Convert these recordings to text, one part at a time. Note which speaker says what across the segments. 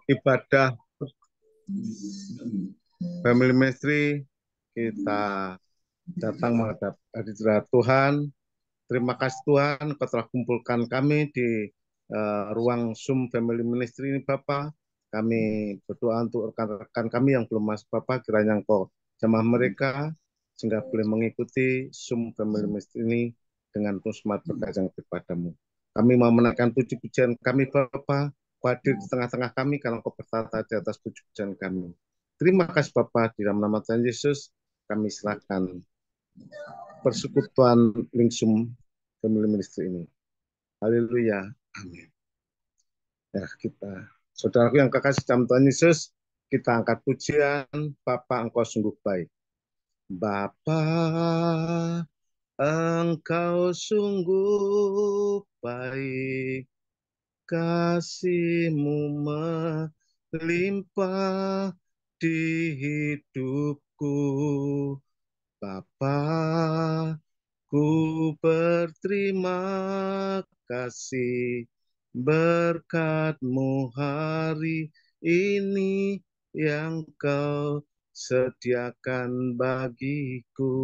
Speaker 1: ibadah Family Ministry, kita datang menghadap hadirat Tuhan. Terima kasih Tuhan, Kau telah kumpulkan kami di ruang Zoom Family Ministry ini Bapak. Kami berdoa untuk rekan-rekan kami yang belum masuk Bapak, kiranya Engkau jamah mereka, sehingga boleh mengikuti Zoom Family Ministry ini dengan penuh semangat berkat yang kepadamu. Kami mau menaikkan puji-pujian kami Bapak, Kau hadir di tengah-tengah kami, karena Kau bertata di atas puji-pujian kami. Terima kasih Bapak, di dalam nama Tuhan Yesus, kami serahkan persekutuan Lingsum Family Ministry ini. Haleluya. Amin. Ya, saudaraku yang kekasih dalam Tuhan Yesus, kita angkat pujian, Bapa Engkau sungguh baik. Bapa, Engkau sungguh baik, kasih-Mu melimpah di hidupku. Bapa, ku berterima kasih berkat-Mu hari ini yang Kau sediakan bagiku.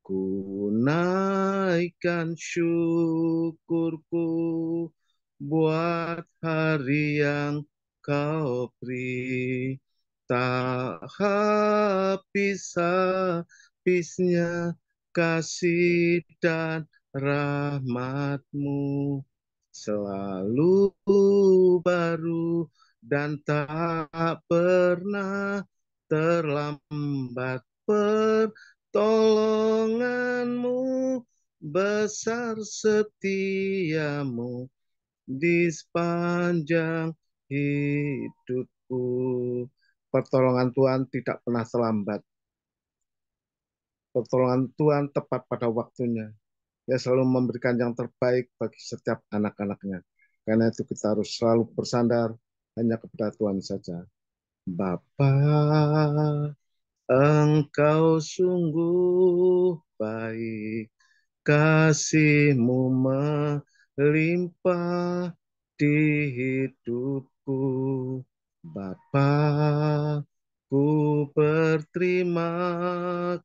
Speaker 1: Ku naikkan syukurku buat hari yang Kau beri. Tak habis-habisnya kasih dan rahmat-Mu selalu baru dan tak pernah terlambat. Pertolongan-Mu besar, setia-Mu di sepanjang hidupku. Pertolongan Tuhan tidak pernah terlambat. Pertolongan Tuhan tepat pada waktunya. Dia selalu memberikan yang terbaik bagi setiap anak-anaknya. Karena itu kita harus selalu bersandar hanya kepada Tuhan saja. Bapa, Engkau sungguh baik, kasih-Mu melimpah di hidupku. Bapa, ku berterima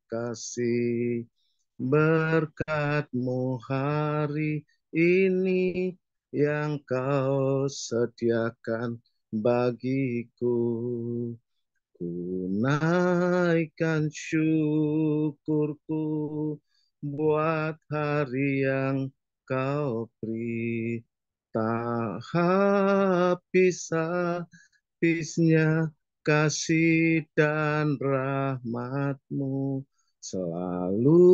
Speaker 1: kasih berkat-Mu hari ini yang Kau sediakan bagiku. Ku naikkan syukurku buat hari yang Kau beri. Tak habis-habisnya kasih dan rahmat-Mu selalu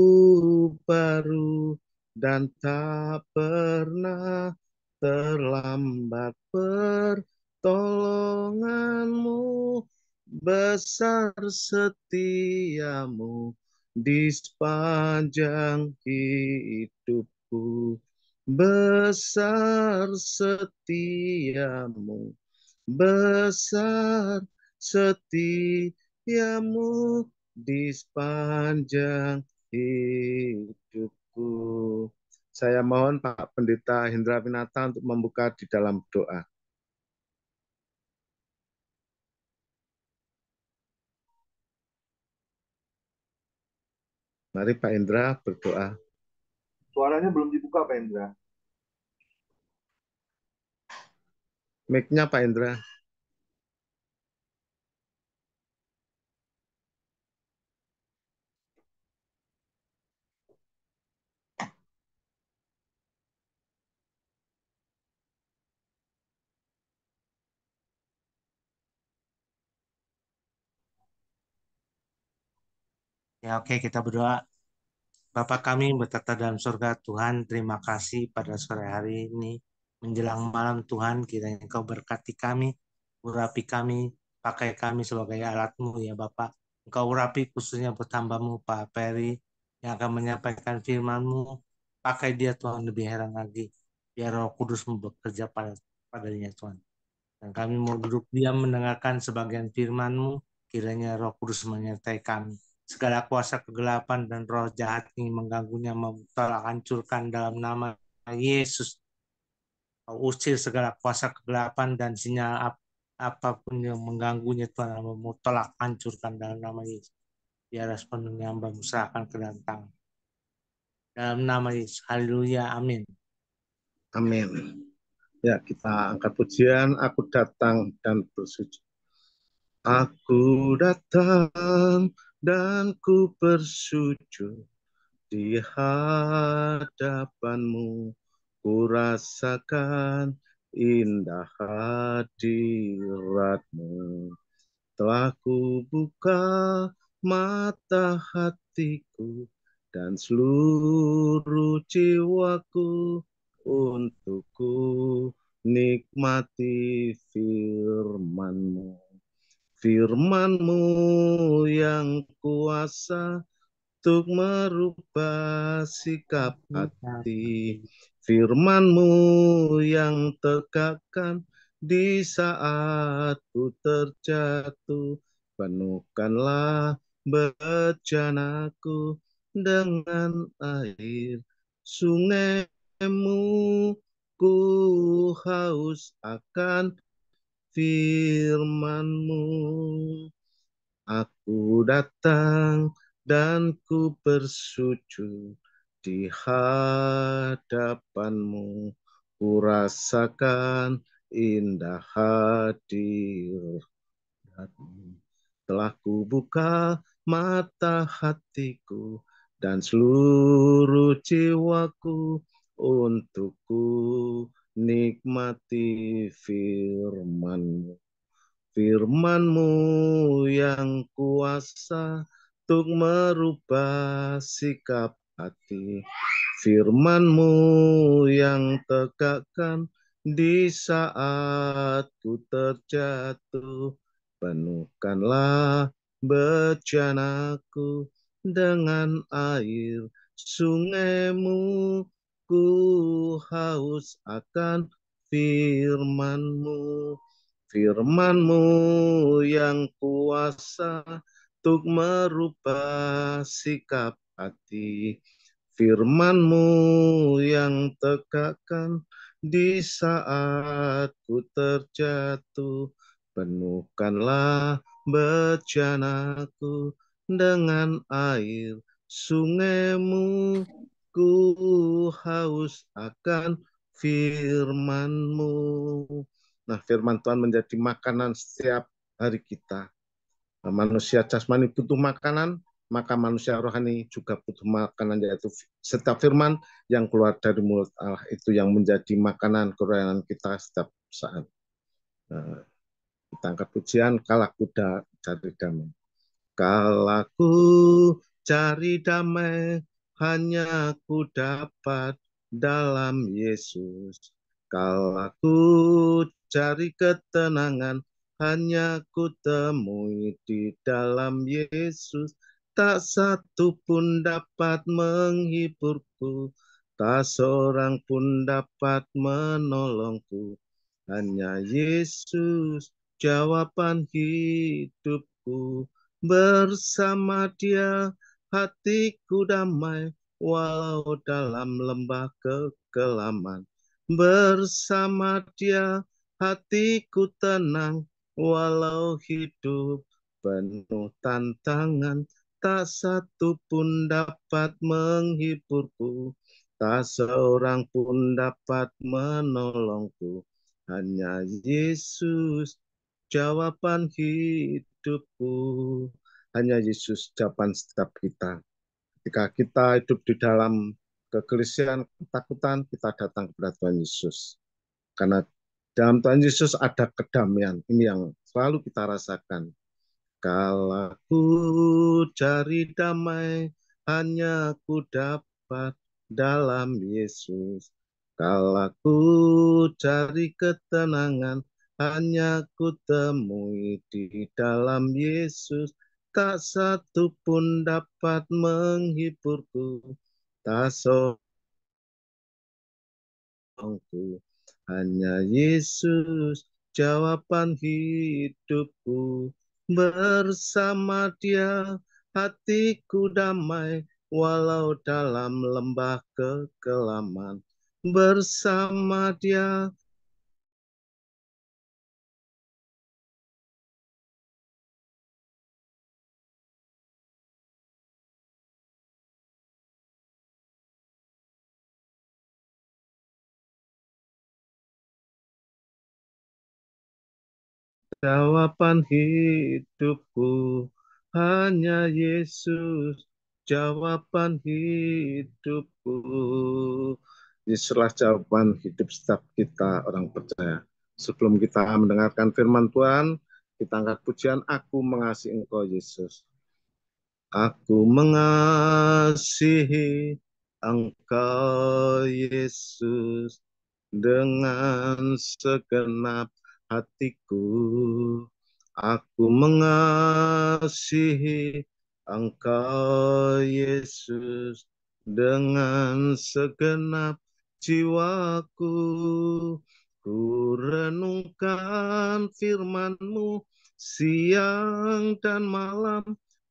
Speaker 1: baru dan tak pernah terlambat. Pertolongan-Mu besar, setia-Mu di sepanjang hidupku. Besar setia-Mu, besar setia-Mu di sepanjang hidupku. Saya mohon Pak Pendeta Hendra Winata untuk membuka di dalam doa. Mari Pak Hendra berdoa.
Speaker 2: Suaranya belum dibuka, Pak Hendra.
Speaker 1: Mic-nya Pak Hendra.
Speaker 3: Ya, oke, kita berdoa. Bapa kami bertata dalam surga, Tuhan, terima kasih pada sore hari ini. Menjelang malam Tuhan, kiranya Engkau berkati kami, urapi kami, pakai kami sebagai alat-Mu ya Bapak. Engkau urapi khususnya bertambah-Mu Pak Peri yang akan menyampaikan firman-Mu. Pakai dia Tuhan, lebih heran lagi. Biar Roh Kudus-Mu bekerja padanya Tuhan. Dan kami mau duduk diam mendengarkan sebagian firman-Mu, kiranya Roh Kudus menyertai kami. Segala kuasa kegelapan dan roh jahat yang mengganggunya mau tolak hancurkan dalam nama Yesus. Kau usir segala kuasa kegelapan dan sinyal apapun yang mengganggunya Tuhan. Hamba tolak, hancurkan dalam nama Yesus. Biarlah sepenuhnya hamba usahakan kedatangan. Dalam nama Yesus. Haleluya. Amin.
Speaker 1: Amin. Ya, kita angkat pujian, aku datang dan bersujud. Aku datang dan ku bersujud di hadapanmu, ku rasakan indah hadiratmu. Telah ku buka mata hatiku dan seluruh jiwaku untuk ku nikmati firman-Mu. Firman-Mu yang kuasa untuk merubah sikap hati. Firman-Mu yang tegakkan di saat ku terjatuh. Penuhkanlah bejanaku dengan air sungai-Mu. Ku haus akan firman-Mu. Aku datang dan ku bersujud di hadapan-Mu. Ku rasakan indah hadirat-Mu. Telah ku buka mata hatiku dan seluruh jiwaku untuk ku nikmati firman-Mu. Firman-Mu yang kuasa untuk merubah sikap hati. Firman-Mu yang tegakkan di saat ku terjatuh. Penuhkanlah bejanaku dengan air sungai-Mu. Ku haus akan firman-Mu. Firman-Mu yang kuasa untuk merubah sikap hati. Firman-Mu yang tegakkan di saat ku terjatuh. Penuhkanlah bejanaku dengan air sungai-Mu. Ku haus akan firman-Mu. Nah, firman Tuhan menjadi makanan setiap hari kita. Manusia jasmani butuh makanan, maka manusia rohani juga butuh makanan, yaitu setiap firman yang keluar dari mulut Allah itu yang menjadi makanan kerohanian kita setiap saat. Kita angkat pujian, kalaku cari damai. Kalaku cari damai, hanya ku dapat dalam Yesus. Kalaku cari ketenangan, hanya ku temui di dalam Yesus. Tak satu pun dapat menghiburku, tak seorang pun dapat menolongku. Hanya Yesus jawaban hidupku. Bersama Dia hatiku damai, walau dalam lembah kekelaman. Bersama Dia hatiku tenang, walau hidup penuh tantangan. Tak satu pun dapat menghiburku, tak seorang pun dapat menolongku. Hanya Yesus jawaban hidupku. Hanya Yesus jawaban setiap kita. Ketika kita hidup di dalam kegelisahan, ketakutan, kita datang kepada Tuhan Yesus. Karena dalam Tuhan Yesus ada kedamaian. Ini yang selalu kita rasakan. Kalau ku cari damai, hanya ku dapat dalam Yesus. Kalau ku cari ketenangan, hanya ku temui di dalam Yesus. Tak satu pun dapat menghiburku, tak seorang. Hanya Yesus jawaban hidupku. Bersama Dia hatiku damai, walau dalam lembah kekelaman. Bersama Dia jawaban hidupku. Hanya Yesus, jawaban hidupku. Yesuslah jawaban hidup setiap kita orang percaya. Sebelum kita mendengarkan firman Tuhan, kita angkat pujian, aku mengasihi Engkau Yesus. Aku mengasihi Engkau Yesus dengan segenap hatiku. Aku mengasihi Engkau Yesus dengan segenap jiwaku. Ku renungkan firman-Mu siang dan malam.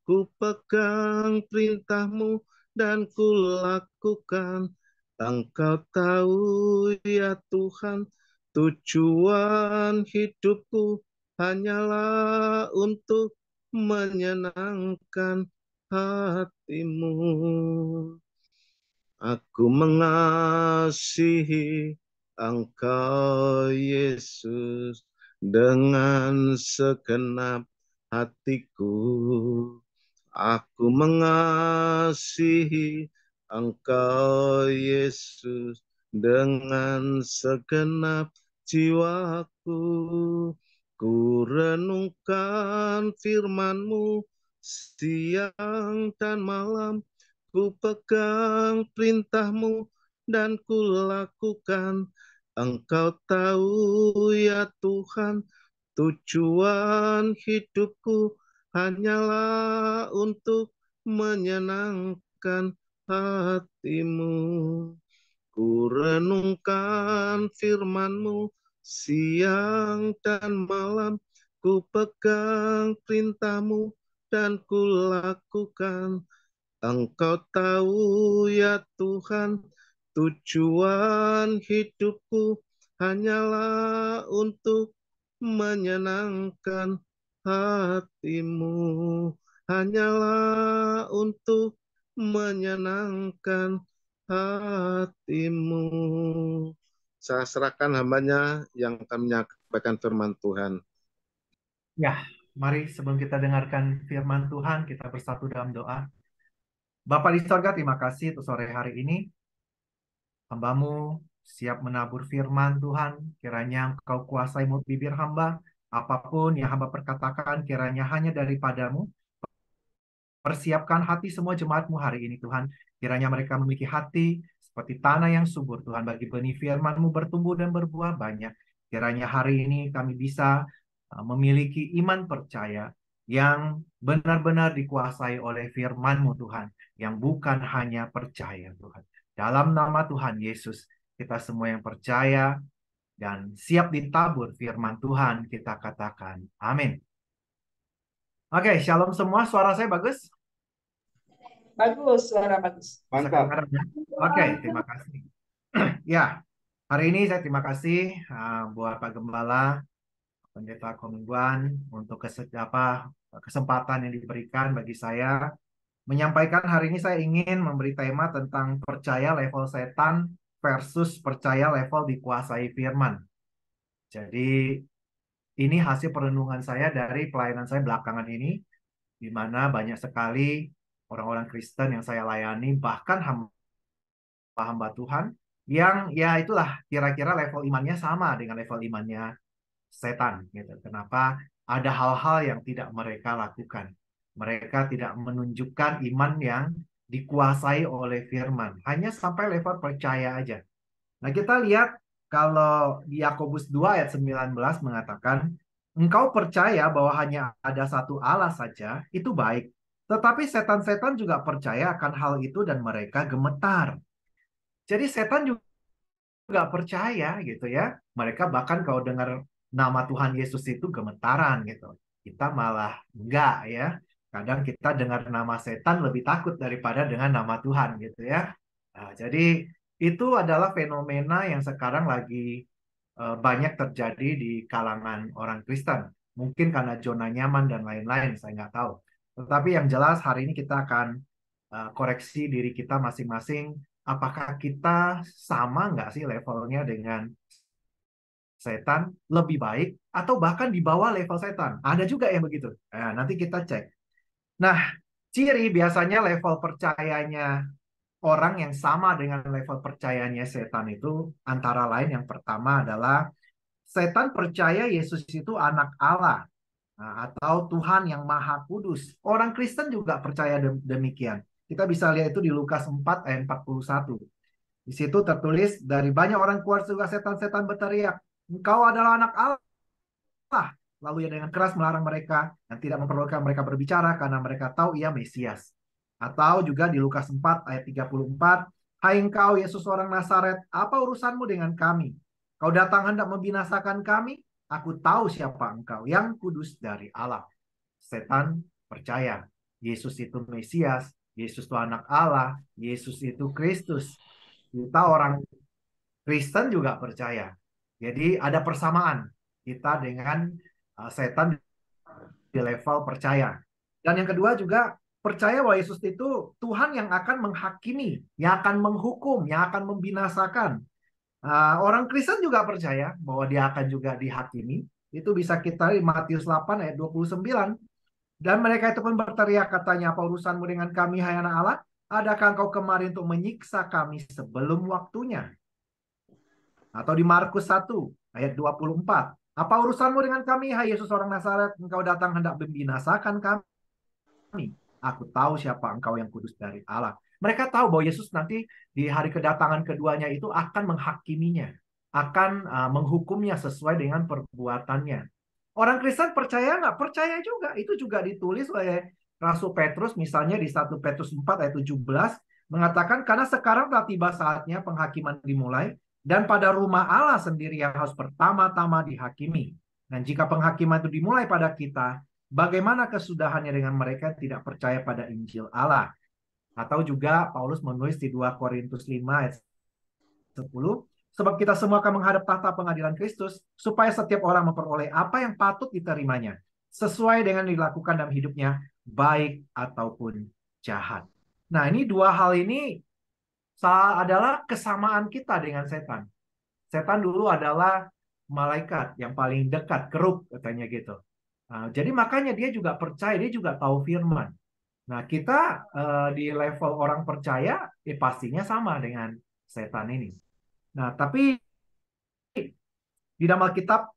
Speaker 1: Ku pegang perintah-Mu dan ku lakukan. Engkau tahu ya Tuhan, tujuan hidupku hanyalah untuk menyenangkan hati-Mu. Aku mengasihi Engkau Yesus dengan segenap hatiku. Aku mengasihi Engkau Yesus dengan segenap jiwaku. Ku renungkan firman-Mu siang dan malam. Ku pegang perintah-Mu dan ku lakukan. Engkau tahu ya Tuhan, tujuan hidupku hanyalah untuk menyenangkan hati-Mu. Ku renungkan firman-Mu siang dan malam. Ku pegang perintah-Mu dan ku lakukan. Engkau tahu ya Tuhan, tujuan hidupku hanyalah untuk menyenangkan hati-Mu. Hanyalah untuk menyenangkan hati-Mu. Saya serahkan hambanya yang akan menyampaikan firman Tuhan.
Speaker 4: Ya, mari sebelum kita dengarkan firman Tuhan, kita bersatu dalam doa. Bapa di sorga, terima kasih untuk sore hari ini. Hamba-Mu siap menabur firman Tuhan. Kiranya Engkau kuasai mulut bibir hamba. Apapun yang hamba perkatakan, kiranya hanya daripada-Mu. Persiapkan hati semua jemaat-Mu hari ini, Tuhan. Kiranya mereka memiliki hati seperti tanah yang subur, Tuhan, bagi benih firman-Mu bertumbuh dan berbuah banyak. Kiranya hari ini kami bisa memiliki iman percaya yang benar-benar dikuasai oleh firman-Mu, Tuhan. Yang bukan hanya percaya, Tuhan. Dalam nama Tuhan Yesus, kita semua yang percaya dan siap ditabur firman Tuhan, kita katakan amin. Oke, shalom semua. Suara saya bagus?
Speaker 5: Bagus, suara bagus.
Speaker 2: Mantap.
Speaker 4: Oke, terima kasih. Ya, hari ini saya terima kasih buat Pak Gembala, Pendeta Komingguan untuk kesempatan yang diberikan bagi saya menyampaikan. Hari ini saya ingin memberi tema tentang percaya level setan versus percaya level dikuasai firman. Jadi ini hasil perenungan saya dari pelayanan saya belakangan ini, di mana banyak sekali orang-orang Kristen yang saya layani, bahkan hamba Tuhan, yang ya itulah kira-kira level imannya sama dengan level imannya setan. Gitu. Kenapa? Ada hal-hal yang tidak mereka lakukan. Mereka tidak menunjukkan iman yang dikuasai oleh firman. Hanya sampai level percaya aja. Nah, kita lihat kalau di Yakobus 2 ayat 19 mengatakan, engkau percaya bahwa hanya ada satu Allah saja, itu baik. Tetapi setan-setan juga percaya akan hal itu dan mereka gemetar. Jadi setan juga percaya gitu ya. Mereka bahkan kalau dengar nama Tuhan Yesus itu gemetaran gitu. Kita malah enggak ya. Kadang kita dengar nama setan lebih takut daripada dengan nama Tuhan gitu ya. Nah, jadi itu adalah fenomena yang sekarang lagi banyak terjadi di kalangan orang Kristen. Mungkin karena zona nyaman dan lain-lain, saya nggak tahu. Tetapi yang jelas hari ini kita akan koreksi diri kita masing-masing. Apakah kita sama nggak sih levelnya dengan setan, lebih baik, atau bahkan di bawah level setan. Ada juga yang begitu. Nah, nanti kita cek. Nah, ciri biasanya level percayanya orang yang sama dengan level percayanya setan itu antara lain yang pertama adalah setan percaya Yesus itu anak Allah. Nah, atau Tuhan yang Maha Kudus. Orang Kristen juga percaya demikian. Kita bisa lihat itu di Lukas 4 ayat 41. Di situ tertulis, dari banyak orang keluar juga setan-setan berteriak, "Engkau adalah anak Allah." Lalu ia dengan keras melarang mereka dan tidak memperbolehkan mereka berbicara karena mereka tahu ia Mesias. Atau juga di Lukas 4 ayat 34, "Hai engkau Yesus orang Nazaret, apa urusanmu dengan kami? Kau datang hendak membinasakan kami? Aku tahu siapa engkau, yang kudus dari Allah." Setan percaya Yesus itu Mesias, Yesus itu anak Allah, Yesus itu Kristus. Kita orang Kristen juga percaya. Jadi ada persamaan kita dengan setan di level percaya. Dan yang kedua juga percaya bahwa Yesus itu Tuhan yang akan menghakimi, yang akan menghukum, yang akan membinasakan. Orang Kristen juga percaya bahwa dia akan juga dihakimi. Itu bisa kita lihat Matius 8 ayat 29. Dan mereka itu pun berteriak katanya, "Apa urusanmu dengan kami, hai anak Allah? Adakah engkau kemari untuk menyiksa kami sebelum waktunya?" Atau di Markus 1 ayat 24. "Apa urusanmu dengan kami, hai Yesus orang Nazaret? Engkau datang hendak membinasakan kami. Aku tahu siapa engkau, yang kudus dari Allah." Mereka tahu bahwa Yesus nanti di hari kedatangan keduanya itu akan menghakiminya, akan menghukumnya sesuai dengan perbuatannya. Orang Kristen percaya nggak? Percaya juga. Itu juga ditulis oleh Rasul Petrus, misalnya di 1 Petrus 4 ayat 17, mengatakan, "Karena sekarang telah tiba saatnya penghakiman dimulai, dan pada rumah Allah sendiri yang harus pertama-tama dihakimi. Dan jika penghakiman itu dimulai pada kita, bagaimana kesudahannya dengan mereka yang tidak percaya pada Injil Allah?" Atau juga Paulus menulis di 2 Korintus 5 ayat 10, "Sebab kita semua akan menghadap tahta pengadilan Kristus, supaya setiap orang memperoleh apa yang patut diterimanya, sesuai dengan dilakukan dalam hidupnya, baik ataupun jahat." Nah, ini dua hal ini adalah kesamaan kita dengan setan. Setan dulu adalah malaikat yang paling dekat, kerub katanya gitu. Jadi makanya dia juga percaya, dia juga tahu firman. Nah, kita di level orang percaya, pastinya sama dengan setan ini. Nah, tapi di dalam Alkitab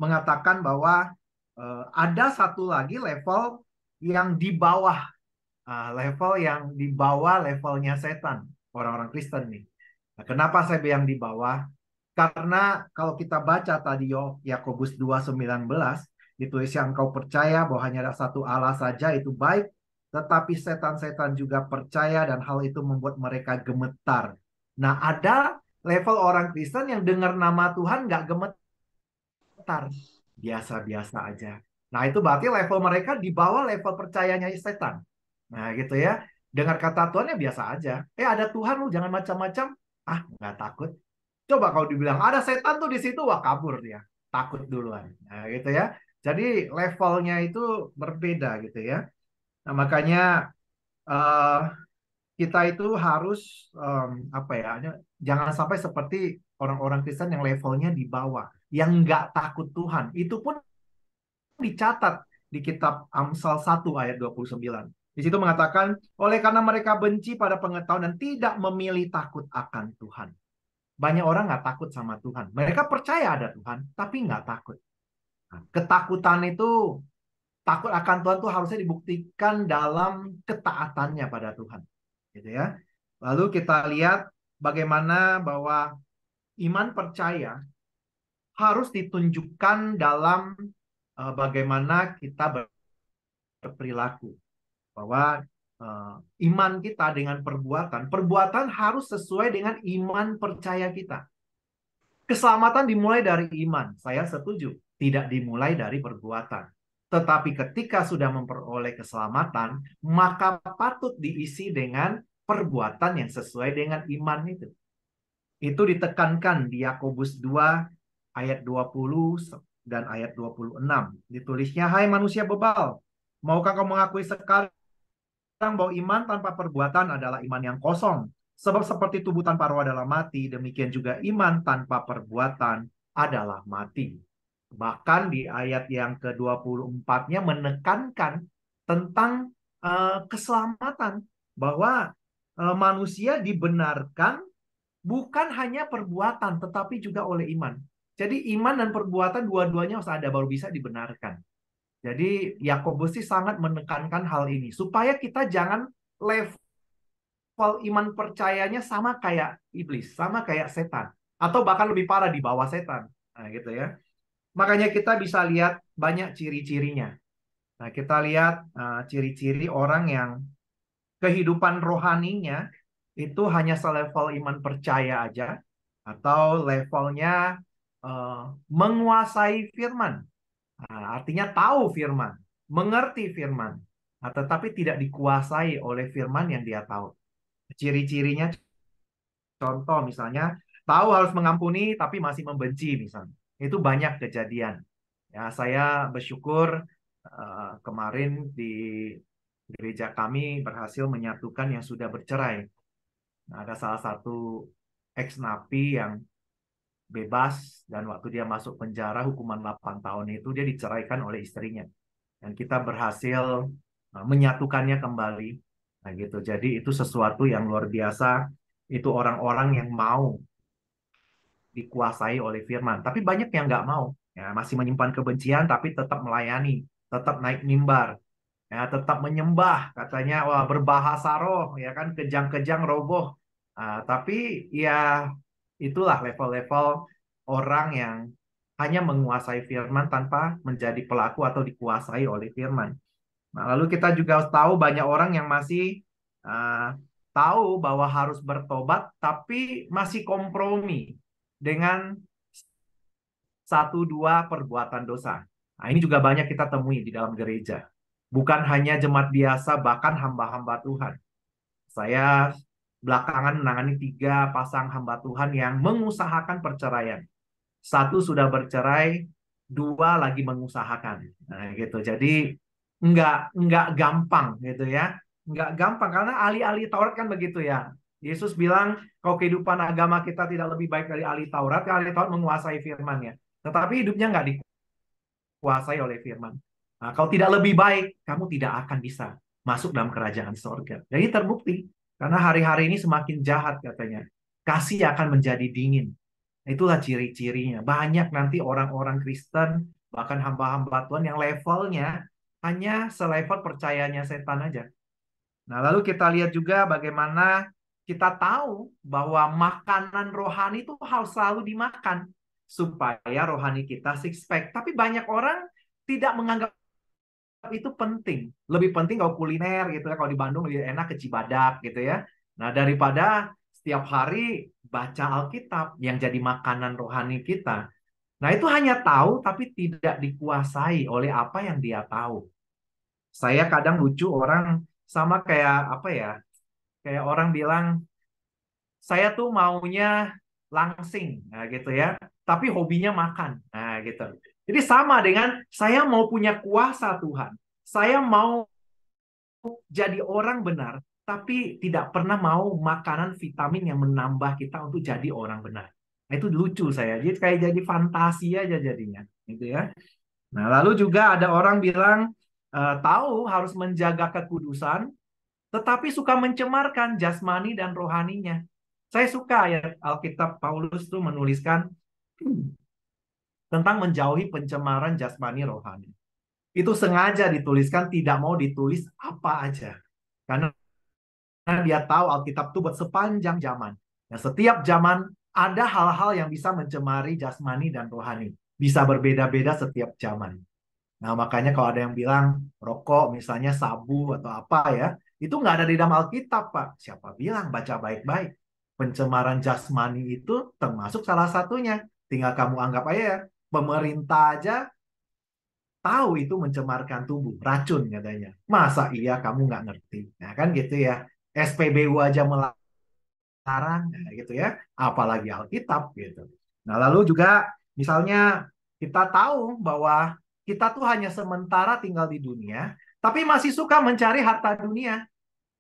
Speaker 4: mengatakan bahwa ada satu lagi level yang di bawah levelnya setan, orang-orang Kristen nih. Nah, kenapa saya bilang di bawah? Karena kalau kita baca tadi Yakobus 2:19, ditulisnya, "Engkau percaya bahwa hanya ada satu Allah saja, itu baik, tetapi setan-setan juga percaya dan hal itu membuat mereka gemetar." Nah, ada level orang Kristen yang dengar nama Tuhan nggak gemetar, biasa-biasa aja. Nah, itu berarti level mereka di bawah level percayanya setan. Nah, gitu ya. Dengar kata Tuhan ya biasa aja. Ada Tuhan, lu jangan macam-macam. Nggak takut. Coba kalau dibilang ada setan tuh di situ, wah kabur dia. Takut duluan. Nah, gitu ya. Jadi levelnya itu berbeda gitu ya. Nah, makanya kita itu harus jangan sampai seperti orang-orang Kristen yang levelnya di bawah, yang nggak takut Tuhan. Itu pun dicatat di kitab Amsal 1 ayat 29. Di situ mengatakan, "Oleh karena mereka benci pada pengetahuan dan tidak memilih takut akan Tuhan." Banyak orang nggak takut sama Tuhan. Mereka percaya ada Tuhan, tapi nggak takut. Nah, ketakutan itu, takut akan Tuhan itu harusnya dibuktikan dalam ketaatannya pada Tuhan. Gitu ya. Lalu kita lihat bagaimana bahwa iman percaya harus ditunjukkan dalam bagaimana kita berperilaku. Bahwa iman kita dengan perbuatan harus sesuai dengan iman percaya kita. Keselamatan dimulai dari iman, saya setuju. Tidak dimulai dari perbuatan. Tetapi ketika sudah memperoleh keselamatan, maka patut diisi dengan perbuatan yang sesuai dengan iman itu. Itu ditekankan di Yakobus 2 ayat 20 dan ayat 26. Ditulisnya, "Hai manusia bebal, maukah kau mengakui sekarang bahwa iman tanpa perbuatan adalah iman yang kosong? Sebab seperti tubuh tanpa roh adalah mati, demikian juga iman tanpa perbuatan adalah mati. Bahkan di ayat yang ke-24-nya menekankan tentang keselamatan, bahwa manusia dibenarkan bukan hanya perbuatan, tetapi juga oleh iman. Jadi iman dan perbuatan dua-duanya harus ada, baru bisa dibenarkan. Jadi Yakobus sih sangat menekankan hal ini, supaya kita jangan level iman percayanya sama kayak iblis, sama kayak setan. Atau bahkan lebih parah, di bawah setan. Nah, gitu ya. Makanya kita bisa lihat banyak ciri-cirinya. Nah, kita lihat ciri-ciri orang yang kehidupan rohaninya itu hanya selevel iman percaya aja, atau levelnya menguasai firman. Nah, artinya tahu firman, mengerti firman, tetapi tidak dikuasai oleh firman yang dia tahu. Ciri-cirinya, contoh misalnya, tahu harus mengampuni tapi masih membenci misalnya. Itu banyak kejadian. Ya, saya bersyukur kemarin di gereja kami berhasil menyatukan yang sudah bercerai. Nah, ada salah satu ex-napi yang bebas, dan waktu dia masuk penjara hukuman 8 tahun itu dia diceraikan oleh istrinya. Dan kita berhasil menyatukannya kembali. Nah, gitu. Jadi itu sesuatu yang luar biasa. Itu orang-orang yang mau dikuasai oleh firman. Tapi banyak yang nggak mau. Ya, masih menyimpan kebencian, tapi tetap melayani, tetap naik mimbar, ya, tetap menyembah. Katanya, wah, berbahasa roh, ya kan, kejang-kejang roboh. Tapi ya itulah level-level orang yang hanya menguasai firman tanpa menjadi pelaku atau dikuasai oleh firman. Nah, lalu kita juga harus tahu banyak orang yang masih tahu bahwa harus bertobat, tapi masih kompromi dengan satu dua perbuatan dosa. Nah, ini juga banyak kita temui di dalam gereja. Bukan hanya jemaat biasa, bahkan hamba-hamba Tuhan. Saya belakangan menangani 3 pasang hamba Tuhan yang mengusahakan perceraian. 1 sudah bercerai, 2 lagi mengusahakan. Nah, gitu. Jadi nggak gampang gitu ya. Nggak gampang karena ahli-ahli Taurat kan begitu ya. Yesus bilang, kalau kehidupan agama kita tidak lebih baik dari ahli Taurat, ahli Taurat menguasai firman-Nya. Tetapi hidupnya nggak dikuasai oleh firman. Nah, kalau tidak lebih baik, kamu tidak akan bisa masuk dalam kerajaan sorga. Jadi terbukti, karena hari-hari ini semakin jahat katanya. Kasih akan menjadi dingin. Itulah ciri-cirinya. Banyak nanti orang-orang Kristen, bahkan hamba-hamba Tuhan yang levelnya hanya selevel percayanya setan aja. Nah, lalu kita lihat juga bagaimana kita tahu bahwa makanan rohani itu harus selalu dimakan supaya rohani kita six pack. Tapi banyak orang tidak menganggap itu penting. Lebih penting kalau kuliner gitu ya. Kalau di Bandung lebih enak ke Cibadak gitu ya. Nah, daripada setiap hari baca Alkitab yang jadi makanan rohani kita. Nah, itu hanya tahu tapi tidak dikuasai oleh apa yang dia tahu. Saya kadang lucu, orang sama kayak apa ya? Kayak orang bilang, saya tuh maunya langsing, nah gitu ya. Tapi hobinya makan, nah gitu. Jadi sama dengan saya mau punya kuasa Tuhan. Saya mau jadi orang benar, tapi tidak pernah mau makanan vitamin yang menambah kita untuk jadi orang benar. Nah, itu lucu saya. Jadi kayak jadi fantasi aja jadinya, gitu ya. Nah, lalu juga ada orang bilang tahu harus menjaga kekudusan, tetapi suka mencemarkan jasmani dan rohaninya. Saya suka ya Alkitab Paulus tuh menuliskan tentang menjauhi pencemaran jasmani rohani. Itu sengaja dituliskan, tidak mau ditulis apa aja. Karena dia tahu Alkitab itu buat sepanjang zaman. Nah, setiap zaman ada hal-hal yang bisa mencemari jasmani dan rohani. Bisa berbeda-beda setiap zaman. Nah, makanya kalau ada yang bilang rokok, misalnya sabu atau apa ya, itu nggak ada di dalam Alkitab, Pak. Siapa bilang? Baca baik-baik. Pencemaran jasmani itu termasuk salah satunya. Tinggal kamu anggap aja ya, pemerintah aja tahu itu mencemarkan tubuh, racun katanya. Masa iya kamu nggak ngerti? Nah, kan gitu ya. SPBU aja melarang, nah, gitu ya. Apalagi Alkitab gitu. Nah, lalu juga misalnya kita tahu bahwa kita tuh hanya sementara tinggal di dunia, tapi masih suka mencari harta dunia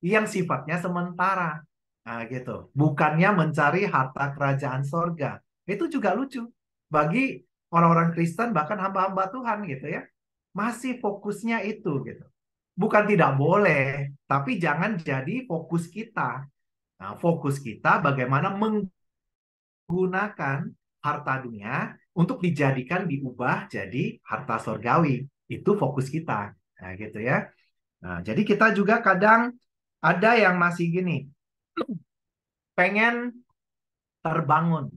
Speaker 4: yang sifatnya sementara. Nah, gitu. Bukannya mencari harta kerajaan sorga. Itu juga lucu. bagi orang-orang Kristen bahkan hamba-hamba Tuhan gitu ya. Masih fokusnya itu gitu. Bukan tidak boleh, tapi jangan jadi fokus kita. Nah, fokus kita bagaimana menggunakan harta dunia untuk dijadikan diubah jadi harta surgawi. Itu fokus kita. Nah, gitu ya. Nah, jadi kita juga kadang ada yang masih gini, pengen terbangun.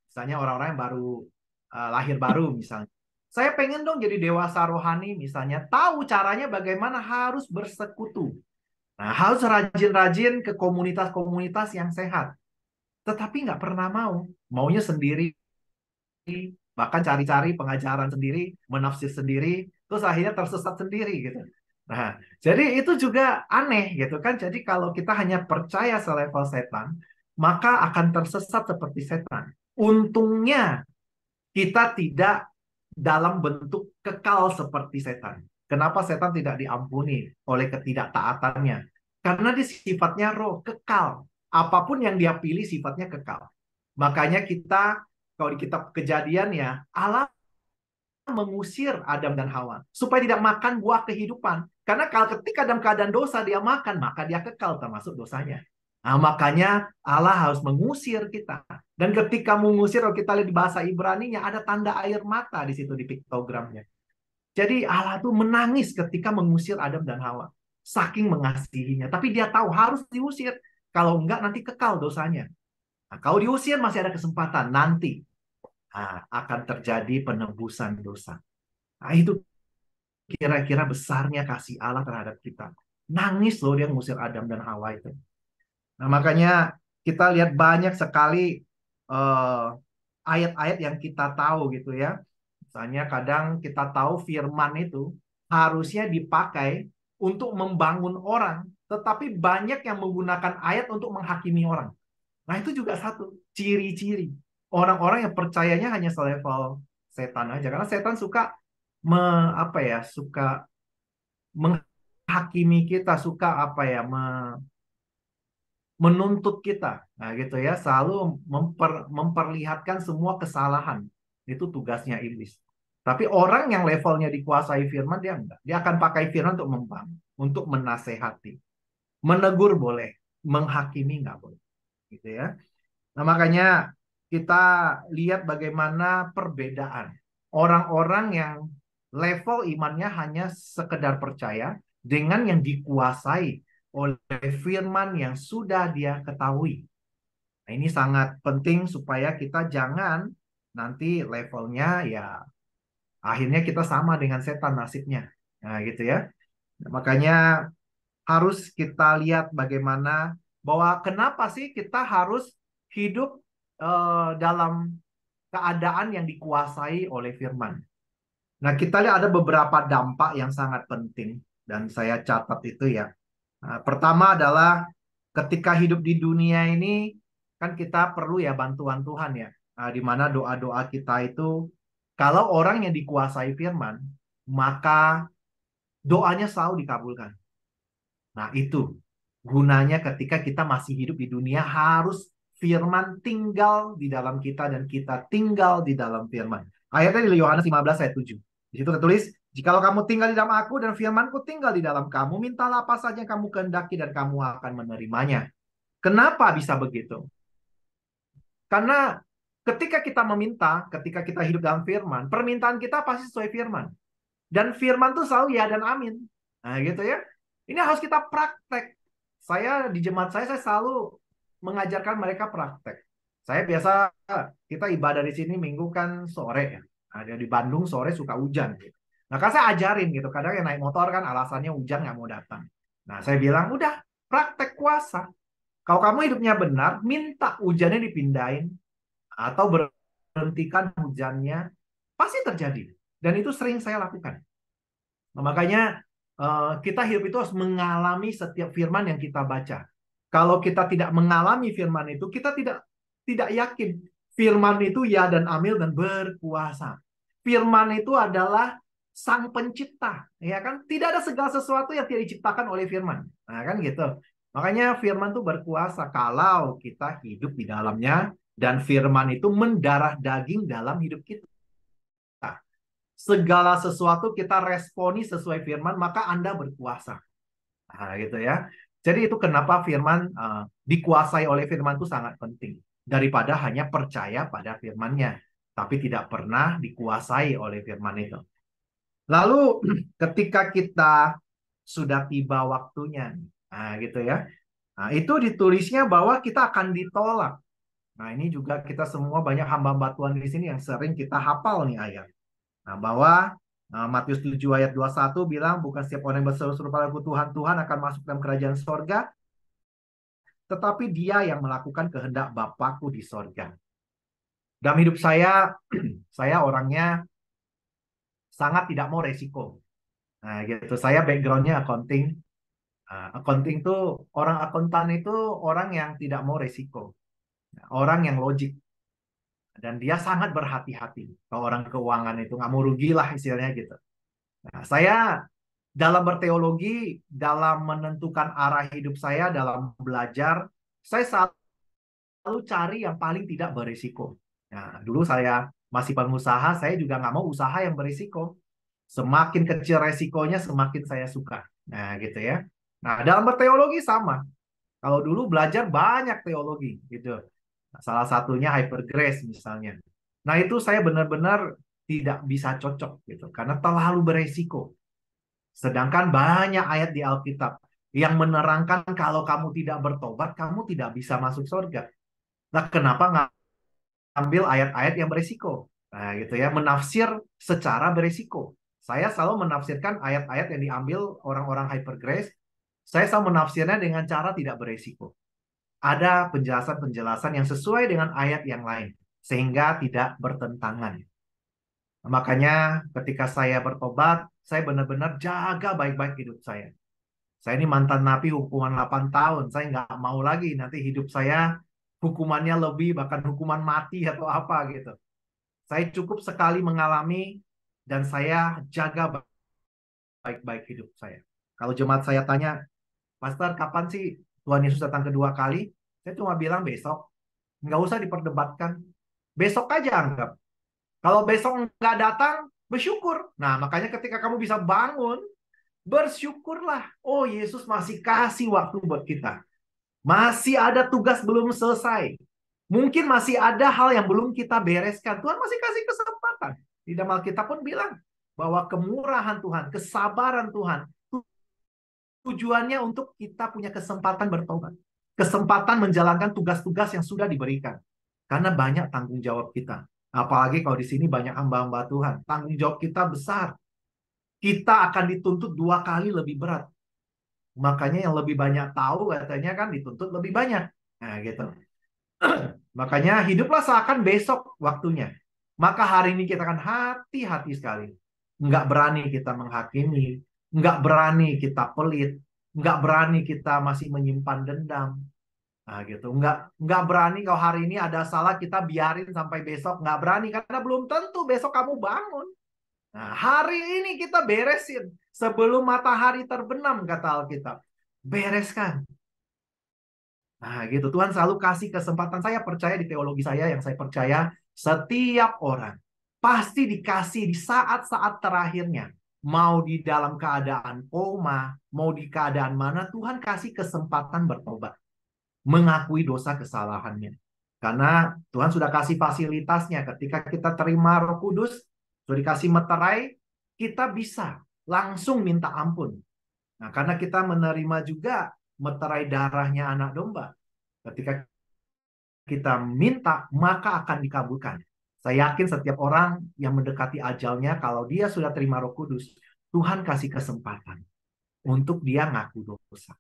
Speaker 4: Misalnya orang-orang yang baru lahir baru misalnya. Saya pengen dong jadi dewasa rohani misalnya. Tahu caranya bagaimana harus bersekutu. Nah, harus rajin-rajin ke komunitas-komunitas yang sehat. Tetapi nggak pernah mau. Maunya sendiri. Bahkan cari-cari pengajaran sendiri, menafsir sendiri, terus akhirnya tersesat sendiri gitu. Nah, jadi itu juga aneh gitu kan. Jadi kalau kita hanya percaya selevel setan, maka akan tersesat seperti setan. Untungnya kita tidak dalam bentuk kekal seperti setan. Kenapa setan tidak diampuni oleh ketidaktaatannya? Karena dia sifatnya roh, kekal. Apapun yang dia pilih sifatnya kekal. Makanya kita, kalau di kitab Kejadian ya, Allah mengusir Adam dan Hawa supaya tidak makan buah kehidupan. Karena kalau ketika dalam keadaan dosa dia makan, maka dia kekal termasuk dosanya. Nah, makanya Allah harus mengusir kita. Dan ketika mengusir, kalau kita lihat di bahasa Ibrani-nya, ada tanda air mata di situ di piktogramnya. Jadi Allah tuh menangis ketika mengusir Adam dan Hawa. Saking mengasihinya. Tapi dia tahu harus diusir. Kalau enggak nanti kekal dosanya. Nah, kalau diusir masih ada kesempatan nanti. Nah, akan terjadi penebusan dosa. Nah, itu kira-kira besarnya kasih Allah terhadap kita. Nangis loh dia mengusir Adam dan Hawa itu. Nah, makanya kita lihat banyak sekali ayat-ayat yang kita tahu gitu ya. Misalnya kadang kita tahu firman itu harusnya dipakai untuk membangun orang, tetapi banyak yang menggunakan ayat untuk menghakimi orang. Nah, itu juga satu ciri-ciri orang-orang yang percayanya hanya selevel setan aja. Karena setan suka suka menghakimi kita, suka menuntut kita. Nah, gitu ya, selalu memperlihatkan semua kesalahan. Itu tugasnya iblis. Tapi orang yang levelnya dikuasai firman dia enggak. Dia akan pakai firman untuk membangun, untuk menasehati. Menegur boleh, menghakimi enggak boleh. Gitu ya. Nah, makanya kita lihat bagaimana perbedaan orang-orang yang level imannya hanya sekedar percaya dengan yang dikuasai oleh firman yang sudah dia ketahui. Nah, ini sangat penting supaya kita jangan nanti levelnya ya akhirnya kita sama dengan setan nasibnya. Nah, gitu ya. Nah, makanya harus kita lihat bagaimana bahwa kenapa sih kita harus hidup dalam keadaan yang dikuasai oleh firman. Nah, kita lihat ada beberapa dampak yang sangat penting dan saya catat itu ya. Nah, pertama adalah ketika hidup di dunia ini kan kita perlu ya bantuan Tuhan ya. Nah, di mana doa-doa kita itu kalau orang yang dikuasai firman, maka doanya selalu dikabulkan. Nah, itu gunanya ketika kita masih hidup di dunia harus firman tinggal di dalam kita dan kita tinggal di dalam firman. Ayatnya di Yohanes 15 ayat 7. Di situ tertulis, jikalau kamu tinggal di dalam aku dan firmanku tinggal di dalam kamu, mintalah apa saja yang kamu kehendaki dan kamu akan menerimanya. Kenapa bisa begitu? Karena ketika kita meminta, ketika kita hidup dalam firman, permintaan kita pasti sesuai firman. Dan firman itu selalu ya dan amin. Nah, gitu ya. Ini harus kita praktek. Saya di jemaat saya selalu mengajarkan mereka praktek. Saya biasa, kita ibadah di sini minggu kan sore ya. Ada di Bandung sore suka hujan. Gitu. Nah, kan saya ajarin gitu. Kadang yang naik motor kan alasannya hujan nggak mau datang. Nah, saya bilang, udah praktek kuasa. Kalau kamu hidupnya benar, minta hujannya dipindahin. Atau berhentikan hujannya. Pasti terjadi. Dan itu sering saya lakukan. Nah, makanya kita hidup itu harus mengalami setiap firman yang kita baca. Kalau kita tidak mengalami firman itu, kita tidak yakin firman itu ya dan amil dan berkuasa. Firman itu adalah sang pencipta, ya kan? Tidak ada segala sesuatu yang tidak diciptakan oleh firman. Nah, kan gitu. Makanya firman itu berkuasa kalau kita hidup di dalamnya Dan firman itu mendarah daging dalam hidup kita. Segala sesuatu kita responi sesuai firman, maka Anda berkuasa. Nah, gitu ya. Jadi itu kenapa firman dikuasai oleh firman itu sangat penting. Daripada hanya percaya pada firman-Nya, tapi tidak pernah dikuasai oleh firman itu. Lalu ketika kita sudah tiba waktunya, nah gitu ya. Nah, itu ditulisnya bahwa kita akan ditolak. Nah, ini juga kita semua banyak hamba-hamba Tuhan di sini yang sering kita hafal nih ayat. Nah, bahwa Matius 7 ayat 21 bilang, bukan setiap orang yang berseru-seru padaku Tuhan, Tuhan akan masuk dalam kerajaan sorga, tetapi dia yang melakukan kehendak Bapakku di sorga. Dalam hidup saya, saya orangnya sangat tidak mau resiko. Nah, gitu. Saya backgroundnya accounting. Accounting tuh, orang akuntan itu orang yang tidak mau resiko. Orang yang logik. Dan dia sangat berhati-hati. Kalau orang keuangan itu nggak mau rugi lah istilahnya gitu. Nah, saya dalam berteologi, dalam menentukan arah hidup saya, dalam belajar, saya selalu cari yang paling tidak berisiko. Nah, dulu saya masih pengusaha, saya juga nggak mau usaha yang berisiko. Semakin kecil resikonya, semakin saya suka. Nah, gitu ya. Nah, dalam berteologi sama. Kalau dulu belajar banyak teologi, gitu. Nah, salah satunya hyper grace misalnya. Nah, itu saya benar-benar tidak bisa cocok, gitu, karena terlalu beresiko. Sedangkan banyak ayat di Alkitab yang menerangkan kalau kamu tidak bertobat, kamu tidak bisa masuk surga. Nah, kenapa nggak ambil ayat-ayat yang beresiko? Nah, gitu ya, menafsir secara beresiko. Saya selalu menafsirkan ayat-ayat yang diambil orang-orang hyper grace. Saya selalu menafsirnya dengan cara tidak beresiko. Ada penjelasan-penjelasan yang sesuai dengan ayat yang lain, sehingga tidak bertentangan. Makanya ketika saya bertobat, saya benar-benar jaga baik-baik hidup saya. Saya ini mantan napi hukuman 8 tahun. Saya nggak mau lagi nanti hidup saya hukumannya lebih, bahkan hukuman mati atau apa gitu. Saya cukup sekali mengalami dan saya jaga baik-baik hidup saya. Kalau jemaat saya tanya, Pastor, kapan sih Tuhan Yesus datang kedua kali? Saya cuma bilang besok. Nggak usah diperdebatkan. Besok aja anggap. Kalau besok nggak datang, bersyukur. Nah, makanya ketika kamu bisa bangun, bersyukurlah. Oh, Yesus masih kasih waktu buat kita. Masih ada tugas belum selesai. Mungkin masih ada hal yang belum kita bereskan. Tuhan masih kasih kesempatan. Di dalam Alkitab pun bilang bahwa kemurahan Tuhan, kesabaran Tuhan, tujuannya untuk kita punya kesempatan bertobat. Kesempatan menjalankan tugas-tugas yang sudah diberikan. Karena banyak tanggung jawab kita. Apalagi kalau di sini banyak hamba-hamba Tuhan. Tanggung jawab kita besar. Kita akan dituntut 2 kali lebih berat. Makanya yang lebih banyak tahu katanya kan dituntut lebih banyak. Nah gitu. Makanya hiduplah seakan besok waktunya. Maka hari ini kita akan hati-hati sekali. Nggak berani kita menghakimi. Nggak berani kita pelit. Nggak berani kita masih menyimpan dendam. Nah gitu. Nggak berani kalau hari ini ada salah kita biarin sampai besok. Nggak berani karena belum tentu besok kamu bangun. Nah, hari ini kita beresin sebelum matahari terbenam, kata Alkitab. Bereskan. Nah, gitu. Tuhan selalu kasih kesempatan. Saya percaya di teologi saya, yang saya percaya, setiap orang pasti dikasih di saat-saat terakhirnya. Mau di dalam keadaan koma, mau di keadaan mana, Tuhan kasih kesempatan bertobat. Mengakui dosa kesalahannya. Karena Tuhan sudah kasih fasilitasnya. Ketika kita terima Roh Kudus, sudah dikasih meterai, kita bisa langsung minta ampun. Nah, karena kita menerima juga meterai darahnya anak domba. Ketika kita minta, maka akan dikabulkan. Saya yakin setiap orang yang mendekati ajalnya, kalau dia sudah terima Roh Kudus, Tuhan kasih kesempatan untuk dia ngaku dosa.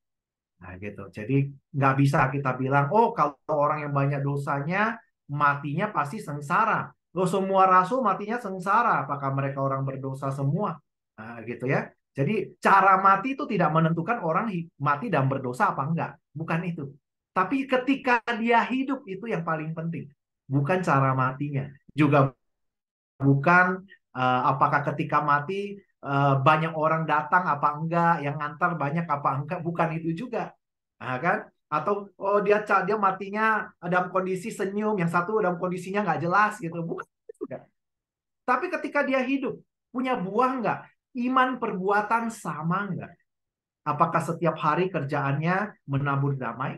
Speaker 4: Nah, gitu. Jadi nggak bisa kita bilang, oh kalau orang yang banyak dosanya, matinya pasti sengsara. Loh, semua rasul matinya sengsara. Apakah mereka orang berdosa semua? Nah, gitu ya. Jadi cara mati itu tidak menentukan orang mati dan berdosa apa enggak. Bukan itu. Tapi ketika dia hidup itu yang paling penting. Bukan cara matinya. Juga bukan apakah ketika mati banyak orang datang apa enggak, yang ngantar banyak apa enggak. Bukan itu juga. Nah, kan? Atau oh dia matinya dalam kondisi senyum, yang satu dalam kondisinya nggak jelas gitu. Bukan itu kan. Tapi ketika dia hidup, punya buah nggak? Iman perbuatan sama nggak? Apakah setiap hari kerjaannya menabur damai?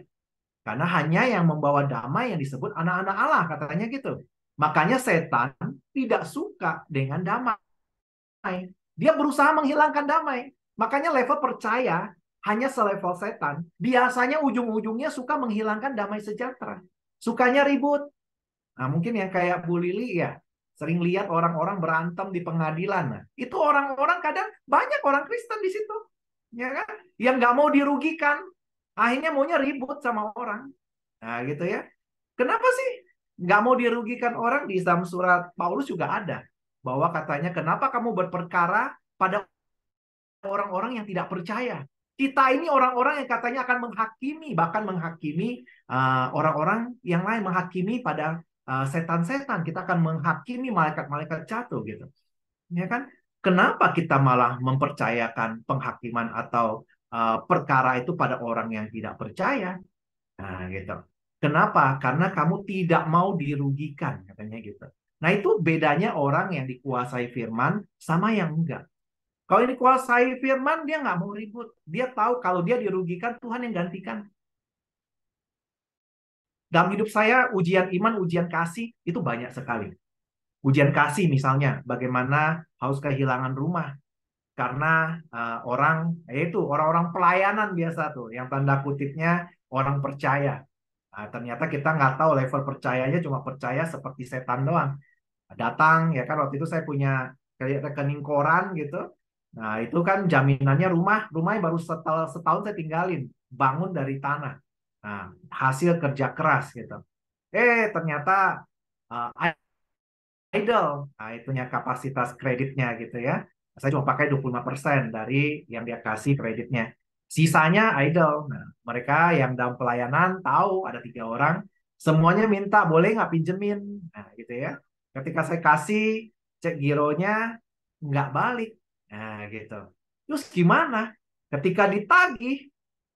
Speaker 4: Karena hanya yang membawa damai yang disebut anak-anak Allah, katanya gitu. Makanya setan tidak suka dengan damai. Dia berusaha menghilangkan damai. Makanya level percaya hanya selevel setan. Biasanya ujung-ujungnya suka menghilangkan damai sejahtera. Sukanya ribut. Nah, mungkin yang kayak Bu Lili ya, sering lihat orang-orang berantem di pengadilan. Nah, itu orang-orang kadang banyak orang Kristen di situ. Ya kan? Yang nggak mau dirugikan. Akhirnya maunya ribut sama orang. Nah, gitu ya. Kenapa sih nggak mau dirugikan orang? Di dalam surat Paulus juga ada. Bahwa katanya, kenapa kamu berperkara pada orang-orang yang tidak percaya? Kita ini orang-orang yang katanya akan menghakimi, bahkan menghakimi orang-orang yang lain, menghakimi pada setan-setan. Kita akan menghakimi malaikat-malaikat jatuh gitu. Ya kan? Kenapa kita malah mempercayakan penghakiman atau perkara itu pada orang yang tidak percaya? Nah, gitu. Kenapa? Karena kamu tidak mau dirugikan, katanya gitu. Nah, itu bedanya orang yang dikuasai firman sama yang enggak. Kalau yang dikuasai firman, dia nggak mau ribut. Dia tahu kalau dia dirugikan, Tuhan yang gantikan. Dalam hidup saya, ujian iman, ujian kasih, itu banyak sekali. Ujian kasih misalnya, bagaimana harus kehilangan rumah. Karena yaitu orang-orang pelayanan biasa tuh, yang tanda kutipnya orang percaya. Nah, ternyata kita nggak tahu level percayanya, cuma percaya seperti setan doang. Datang, ya kan, waktu itu saya punya rekening koran gitu. Nah, itu kan jaminannya rumahnya baru setahun saya tinggalin, bangun dari tanah. Nah, hasil kerja keras gitu. Ternyata idle. Nah, itunya kapasitas kreditnya gitu ya. Saya cuma pakai 25% dari yang dia kasih kreditnya. Sisanya idle. Nah, mereka yang dalam pelayanan tahu ada 3 orang, semuanya minta boleh nggak pinjemin. Nah, gitu ya. Ketika saya kasih cek gironya nggak balik. Nah, gitu. Terus gimana? Ketika ditagih,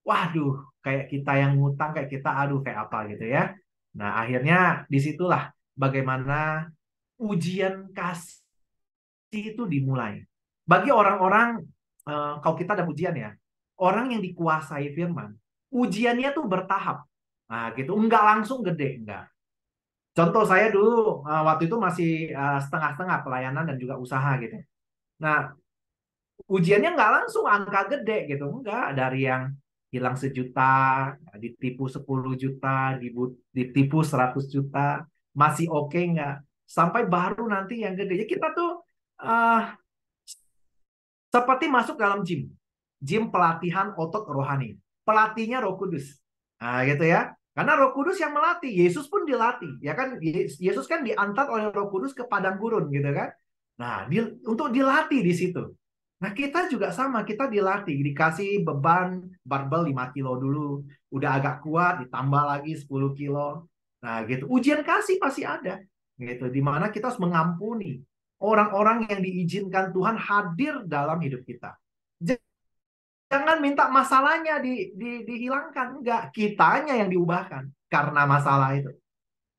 Speaker 4: waduh, kayak kita yang ngutang, kayak kita aduh kayak apa gitu ya. Nah, akhirnya disitulah bagaimana ujian kasih itu dimulai. Bagi orang-orang, kalau kita ada ujian ya, orang yang dikuasai firman, ujiannya tuh bertahap. Nah, gitu, enggak langsung gede, enggak. Contoh saya dulu, waktu itu masih setengah-setengah pelayanan dan juga usaha gitu. Nah, ujiannya nggak langsung angka gede gitu, enggak. Dari yang hilang 1 juta, ditipu 10 juta, ditipu 100 juta, masih oke nggak? Sampai baru nanti yang gede. Ya kita tuh seperti masuk dalam gym pelatihan otot rohani. Pelatihnya Roh Kudus. Nah, gitu ya. Karena Roh Kudus yang melatih, Yesus pun dilatih, ya kan? Yesus kan diantar oleh Roh Kudus ke padang gurun, gitu kan? Nah, untuk dilatih di situ. Nah, kita juga sama, kita dilatih, dikasih beban barbel 5 kilo dulu, udah agak kuat, ditambah lagi 10 kilo. Nah, gitu. Ujian kasih pasti ada, gitu. Dimana kita harus mengampuni orang-orang yang diizinkan Tuhan hadir dalam hidup kita. Jangan minta masalahnya dihilangkan. Enggak, kitanya yang diubahkan karena masalah itu.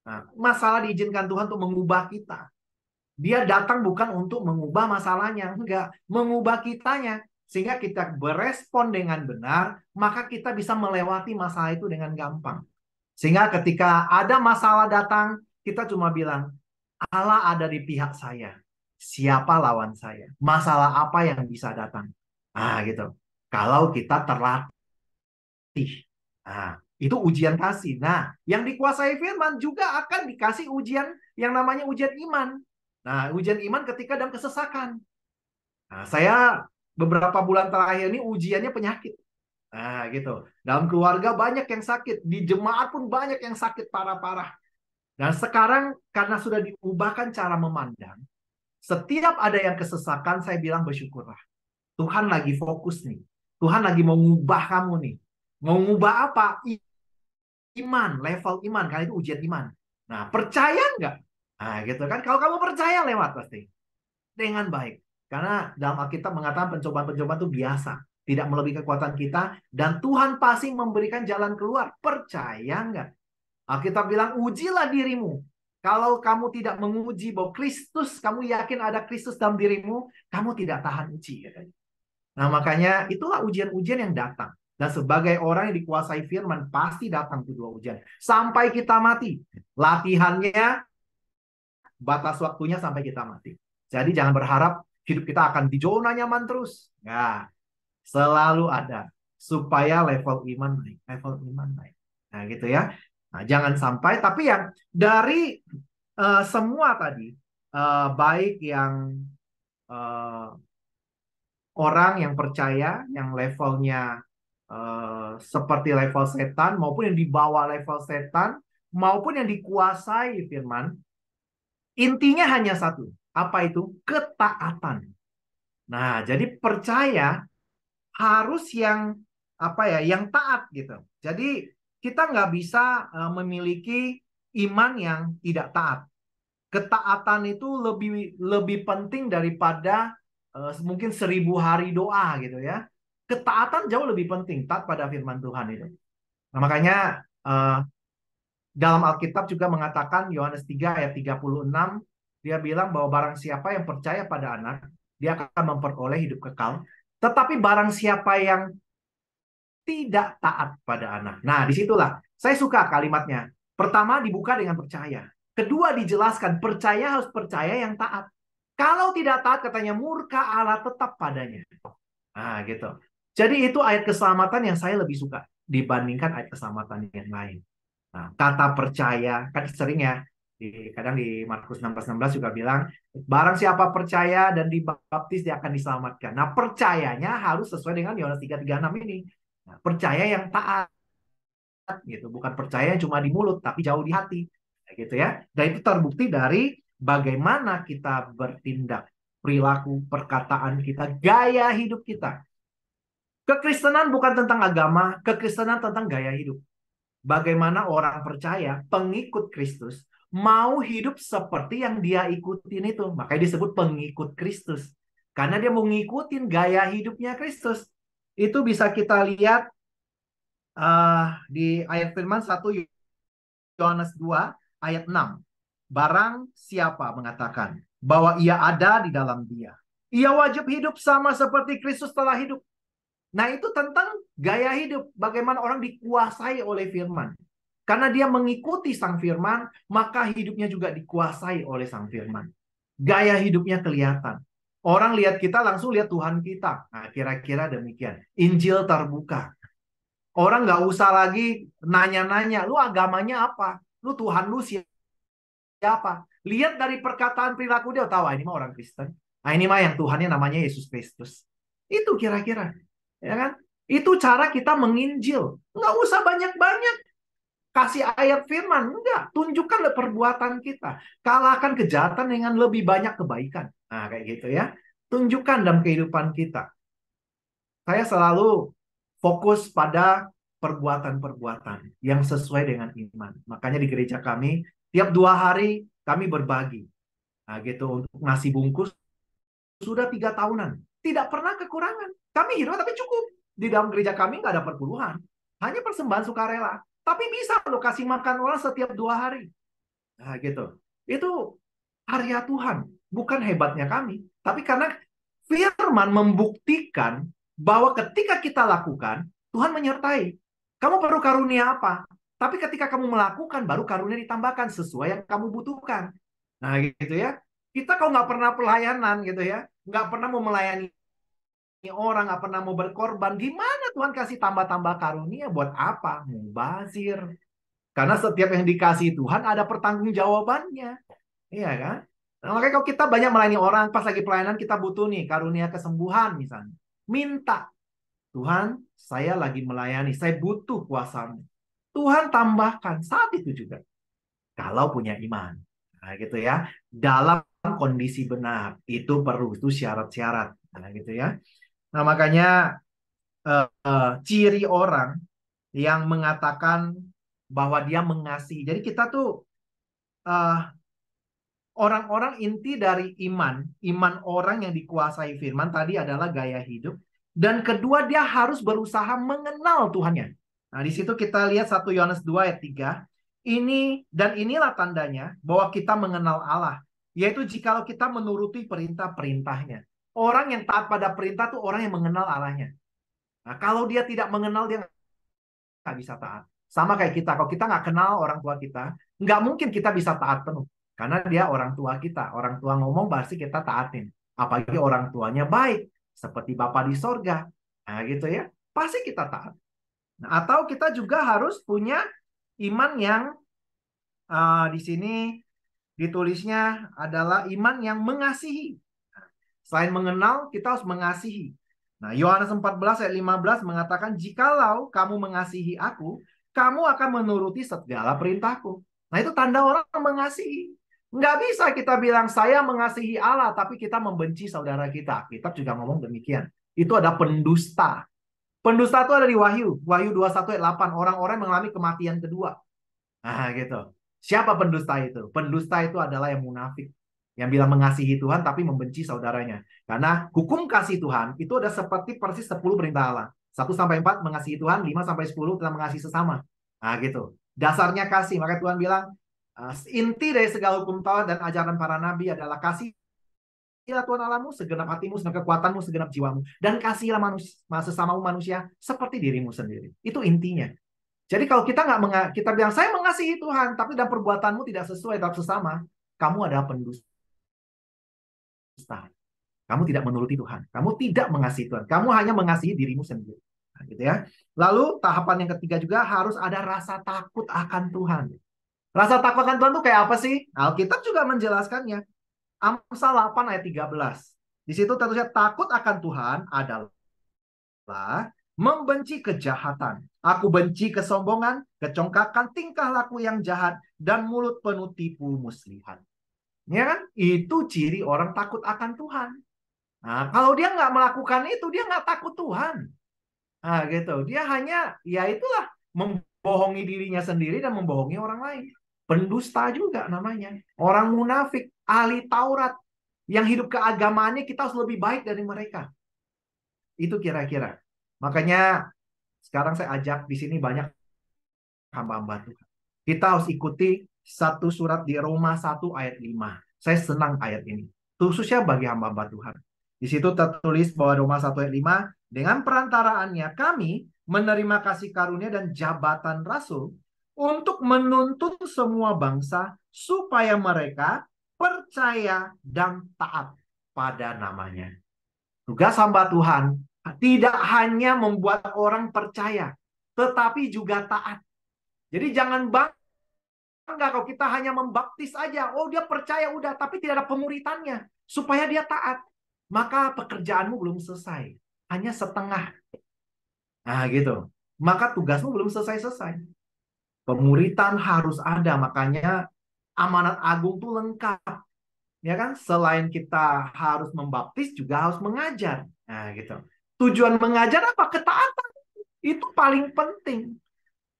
Speaker 4: Nah, masalah diizinkan Tuhan untuk mengubah kita. Dia datang bukan untuk mengubah masalahnya, enggak, mengubah kitanya. Sehingga kita berespon dengan benar, maka kita bisa melewati masalah itu dengan gampang. Sehingga ketika ada masalah datang, kita cuma bilang, Allah ada di pihak saya. Siapa lawan saya? Masalah apa yang bisa datang? Ah, gitu. Kalau kita terlatih. Nah, itu ujian kasih. Nah, yang dikuasai firman juga akan dikasih ujian yang namanya ujian iman. Nah, ujian iman ketika dalam kesesakan. Nah, saya beberapa bulan terakhir ini ujiannya penyakit. Nah, gitu. Dalam keluarga banyak yang sakit. Di jemaat pun banyak yang sakit parah-parah. Dan sekarang karena sudah diubahkan cara memandang, setiap ada yang kesesakan, saya bilang bersyukurlah. Tuhan lagi fokus nih. Tuhan lagi mau ngubah kamu nih. Mau ngubah apa? Iman, level iman. Karena itu ujian iman. Nah, percaya nggak? Nah, gitu kan. Kalau kamu percaya, lewat pasti. Dengan baik. Karena dalam Alkitab mengatakan pencobaan-pencobaan itu biasa. tidak melebihi kekuatan kita, dan Tuhan pasti memberikan jalan keluar. Percaya nggak? Alkitab bilang, ujilah dirimu. Kalau kamu tidak menguji bahwa Kristus, kamu yakin ada Kristus dalam dirimu, kamu tidak tahan uji. Nah, makanya itulah ujian-ujian yang datang. Dan sebagai orang yang dikuasai firman, pasti datang kedua ujian. Sampai kita mati. Latihannya, batas waktunya sampai kita mati. Jadi jangan berharap hidup kita akan di zona nyaman terus. Nah, selalu ada. Supaya level iman naik. Level iman naik. Nah, gitu ya. Nah, jangan sampai. Tapi yang dari semua tadi, baik yang orang yang percaya, yang levelnya seperti level setan, maupun yang di bawah level setan, maupun yang dikuasai firman, intinya hanya satu. Apa itu? Ketaatan. Nah, jadi percaya harus yang yang taat gitu. Jadi kita nggak bisa memiliki iman yang tidak taat. Ketaatan itu lebih penting daripada mungkin 1000 hari doa gitu ya. Ketaatan jauh lebih penting, taat pada firman Tuhan itu. Nah, makanya dalam Alkitab juga mengatakan, Yohanes 3 ayat 36, dia bilang bahwa barang siapa yang percaya pada anak, dia akan memperoleh hidup kekal. Tetapi barang siapa yang tidak taat pada anak. Nah, disitulah saya suka kalimatnya. Pertama dibuka dengan percaya. Kedua dijelaskan, percaya harus percaya yang taat. Kalau tidak taat, katanya murka Allah tetap padanya. Nah, gitu. Jadi itu ayat keselamatan yang saya lebih suka dibandingkan ayat keselamatan yang lain. Nah, kata percaya, kan sering ya, kadang di Markus 16:16 juga bilang, barang siapa percaya dan dibaptis dia akan diselamatkan. Nah, percayanya harus sesuai dengan Yohanes 3:36 ini. Nah, percaya yang taat, gitu, bukan percaya yang cuma di mulut, tapi jauh di hati. Gitu ya. Dan itu terbukti dari bagaimana kita bertindak, perilaku, perkataan kita, gaya hidup kita. Kekristenan bukan tentang agama, kekristenan tentang gaya hidup. Bagaimana orang percaya, pengikut Kristus, mau hidup seperti yang dia ikutin itu. Makanya disebut pengikut Kristus. Karena dia mau ngikutin gaya hidupnya Kristus. Itu bisa kita lihat di ayat firman 1 Yohanes 2 ayat 6. Barang siapa mengatakan bahwa ia ada di dalam dia, ia wajib hidup sama seperti Kristus telah hidup. Nah, itu tentang gaya hidup. Bagaimana orang dikuasai oleh firman. Karena dia mengikuti sang firman, maka hidupnya juga dikuasai oleh sang firman. Gaya hidupnya kelihatan. Orang lihat kita langsung lihat Tuhan kita. Nah, kira-kira demikian. Injil terbuka. Orang nggak usah lagi nanya-nanya, lu agamanya apa? Lu Tuhan lu siapa? Lihat dari perkataan perilaku dia, tahu ini mah orang Kristen. Nah, ini mah yang Tuhannya namanya Yesus Kristus. Itu kira-kira. Ya kan? Itu cara kita menginjil. Nggak usah banyak-banyak kasih ayat firman. Enggak. Tunjukkan perbuatan kita. Kalahkan kejahatan dengan lebih banyak kebaikan. Nah, kayak gitu ya. Tunjukkan dalam kehidupan kita. Saya selalu fokus pada perbuatan-perbuatan yang sesuai dengan iman. Makanya di gereja kami, tiap 2 hari kami berbagi. Nah, gitu, untuk nasi bungkus sudah 3 tahunan. Tidak pernah kekurangan. Kami hidup tapi cukup. Di dalam gereja kami nggak ada perpuluhan. Hanya persembahan sukarela. Tapi bisa lo kasih makan orang setiap 2 hari. Nah, gitu. Itu karya Tuhan. Bukan hebatnya kami. Tapi karena firman membuktikan bahwa ketika kita lakukan, Tuhan menyertai. Kamu perlu karunia apa? Tapi ketika kamu melakukan, baru karunia ditambahkan sesuai yang kamu butuhkan. Nah, gitu ya. Kita kalau nggak pernah pelayanan gitu ya, nggak pernah mau melayani orang, nggak pernah mau berkorban, gimana Tuhan kasih tambah-tambah karunia? Buat apa? Mubazir. Karena setiap yang dikasih Tuhan ada pertanggungjawabannya. Iya kan? Nah, makanya kalau kita banyak melayani orang, pas lagi pelayanan kita butuh nih karunia kesembuhan misalnya. Minta. Tuhan, saya lagi melayani, saya butuh kuasa-Mu. Tuhan tambahkan saat itu juga. Kalau punya iman. Nah, gitu ya. Dalam kondisi benar. Itu perlu, itu syarat-syarat. Nah, gitu ya. Nah, makanya ciri orang yang mengatakan bahwa dia mengasihi. Jadi kita tuh orang-orang inti dari iman orang yang dikuasai firman tadi adalah gaya hidup. Dan kedua, dia harus berusaha mengenal Tuhannya. Nah, di situ kita lihat 1 Yohanes 2 ayat 3. Inilah tandanya bahwa kita mengenal Allah, yaitu jikalau kita menuruti perintah-perintahnya. Orang yang taat pada perintah tuh orang yang mengenal Allahnya. Nah, kalau dia tidak mengenal, dia nggak bisa taat. Sama kayak kita, kalau kita nggak kenal orang tua kita, nggak mungkin kita bisa taat penuh. Karena dia orang tua kita. Orang tua ngomong pasti kita taatin. Apalagi orang tuanya baik, seperti Bapa di sorga. Nah gitu ya, pasti kita taat. Nah, atau kita juga harus punya iman yang di sini ditulisnya adalah iman yang mengasihi. Selain mengenal, kita harus mengasihi. Nah, Yohanes 14 ayat 15 mengatakan, jikalau kamu mengasihi aku, kamu akan menuruti segala perintahku. Nah, itu tanda orang mengasihi. Nggak bisa kita bilang, saya mengasihi Allah, tapi kita membenci saudara kita. Kitab juga ngomong demikian. Itu ada pendusta. Pendusta itu ada di Wahyu. Wahyu 21 ayat 8. Orang-orang mengalami kematian kedua. Nah, gitu. Siapa pendusta itu? Pendusta itu adalah yang munafik. Yang bilang mengasihi Tuhan tapi membenci saudaranya. Karena hukum kasih Tuhan itu ada seperti persis 10 perintah Allah. 1-4 mengasihi Tuhan, 5-10 tentang mengasihi sesama. Nah gitu. Dasarnya kasih. Maka Tuhan bilang, inti dari segala hukum Taurat dan ajaran para nabi adalah kasihilah Tuhan Allahmu segenap hatimu, segenap kekuatanmu, segenap jiwamu. Dan kasihilah sesamamu manusia seperti dirimu sendiri. Itu intinya. Jadi kalau kita bilang, saya mengasihi Tuhan, tapi dalam perbuatanmu tidak sesuai terhadap sesama, kamu adalah pendusta. Kamu tidak menuruti Tuhan. Kamu tidak mengasihi Tuhan. Kamu hanya mengasihi dirimu sendiri. Nah, gitu ya. Lalu tahapan yang ketiga juga harus ada rasa takut akan Tuhan. Rasa takut akan Tuhan itu kayak apa sih? Alkitab juga menjelaskannya. Amsal 8 ayat 13. Di situ tertulisnya takut akan Tuhan adalah membenci kejahatan. Aku benci kesombongan, kecongkakan, tingkah laku yang jahat, dan mulut penuh tipu muslihat. Ya kan? Itu ciri orang takut akan Tuhan. Nah, kalau dia nggak melakukan itu, dia nggak takut Tuhan. Nah, gitu. Dia hanya, ya itulah, membohongi dirinya sendiri dan membohongi orang lain. Pendusta juga namanya. Orang munafik, ahli Taurat, yang hidup keagamaannya kita harus lebih baik dari mereka. Itu kira-kira. Makanya sekarang saya ajak di sini banyak hamba-hamba Tuhan. Kita harus ikuti satu surat di Roma 1 ayat 5. Saya senang ayat ini. Khususnya bagi hamba-hamba Tuhan. Di situ tertulis bahwa Roma 1 ayat 5, dengan perantaraannya kami menerima kasih karunia dan jabatan rasul untuk menuntun semua bangsa supaya mereka percaya dan taat pada namanya. Tugas hamba Tuhan tidak hanya membuat orang percaya, tetapi juga taat. Jadi jangan bangga kalau kita hanya membaptis aja. Oh, dia percaya udah, tapi tidak ada pemuritannya supaya dia taat. Maka pekerjaanmu belum selesai. Hanya setengah. Nah, gitu. Maka tugasmu belum selesai-selesai. Pemuritan harus ada. Makanya amanat agung itu lengkap. Ya kan? Selain kita harus membaptis, juga harus mengajar. Nah, gitu. Tujuan mengajar apa? Ketaatan. Itu paling penting.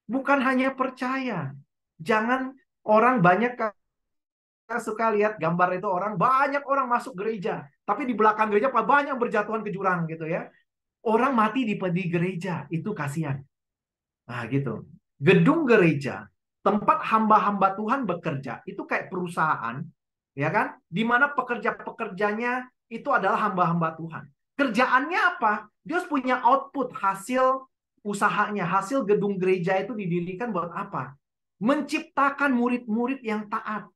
Speaker 4: Bukan hanya percaya. Jangan orang banyak suka lihat gambar itu banyak orang masuk gereja, tapi di belakang gereja banyak berjatuhan ke jurang gitu ya. Orang mati di gereja, itu kasihan. Nah gitu. Gedung gereja, tempat hamba-hamba Tuhan bekerja, itu kayak perusahaan, ya kan? Di mana pekerja-pekerjanya itu adalah hamba-hamba Tuhan. Kerjaannya apa? Dia harus punya output, hasil usahanya, hasil gedung gereja itu didirikan buat apa? Menciptakan murid-murid yang taat.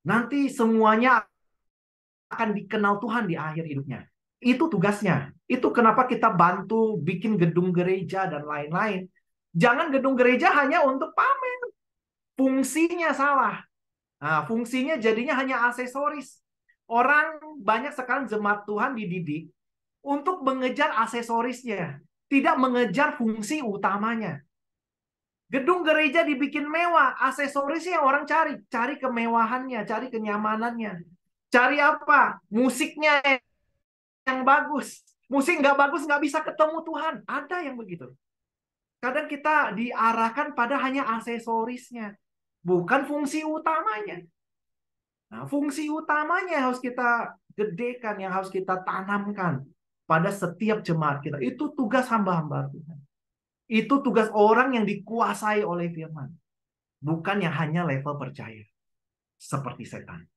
Speaker 4: Nanti semuanya akan dikenal Tuhan di akhir hidupnya. Itu tugasnya. Itu kenapa kita bantu bikin gedung gereja dan lain-lain. Jangan gedung gereja hanya untuk pamer. Fungsinya salah. Nah, fungsinya jadinya hanya aksesoris. Orang banyak sekarang jemaat Tuhan dididik untuk mengejar aksesorisnya. Tidak mengejar fungsi utamanya. Gedung gereja dibikin mewah, aksesorisnya orang cari. Cari kemewahannya, cari kenyamanannya. Cari apa? Musiknya yang bagus. Musik nggak bagus, nggak bisa ketemu Tuhan. Ada yang begitu. Kadang kita diarahkan pada hanya aksesorisnya. Bukan fungsi utamanya. Nah, fungsi utamanya yang harus kita gedekan, yang harus kita tanamkan. pada setiap jemaat kita. Itu tugas hamba-hamba Tuhan. Itu tugas orang yang dikuasai oleh firman. Bukan yang hanya level percaya. Seperti setan.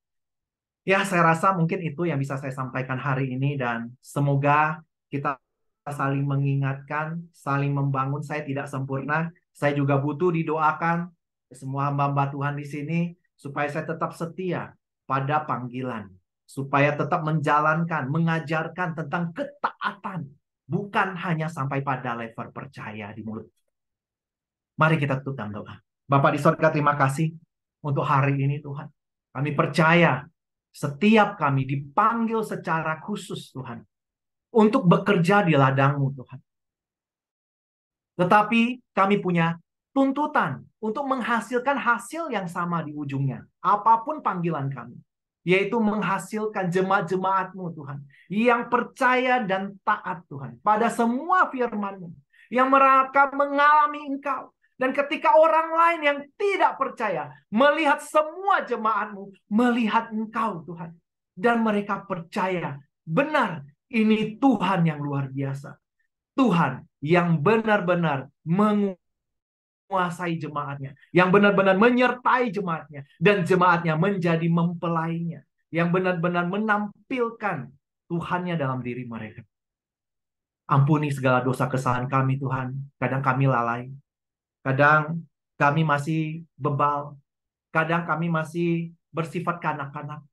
Speaker 4: Ya, saya rasa mungkin itu yang bisa saya sampaikan hari ini. Dan semoga kita saling mengingatkan, saling membangun. Saya tidak sempurna. Saya juga butuh didoakan. Semua hamba-hamba Tuhan di sini. Supaya saya tetap setia pada panggilan. Supaya tetap menjalankan, mengajarkan tentang ketaatan. Bukan hanya sampai pada level percaya di mulut. Mari kita tutup dalam doa. Bapak di sorga, terima kasih untuk hari ini Tuhan. Kami percaya setiap kami dipanggil secara khusus Tuhan. Untuk bekerja di ladang-Mu Tuhan. Tetapi kami punya tuntutan untuk menghasilkan hasil yang sama di ujungnya. Apapun panggilan kami. Yaitu menghasilkan jemaat-jemaat-Mu Tuhan. Yang percaya dan taat Tuhan. Pada semua firman-Mu. Yang mereka mengalami Engkau. Dan ketika orang lain yang tidak percaya. Melihat semua jemaat-Mu. Melihat Engkau Tuhan. Dan mereka percaya. Benar, ini Tuhan yang luar biasa. Tuhan yang benar-benar menguasai jemaatnya. Yang benar-benar menyertai jemaatnya. Dan jemaatnya menjadi mempelainya. Yang benar-benar menampilkan Tuhannya dalam diri mereka. Ampuni segala dosa kesalahan kami Tuhan. Kadang kami lalai. Kadang kami masih bebal. Kadang kami masih bersifat kanak-kanak.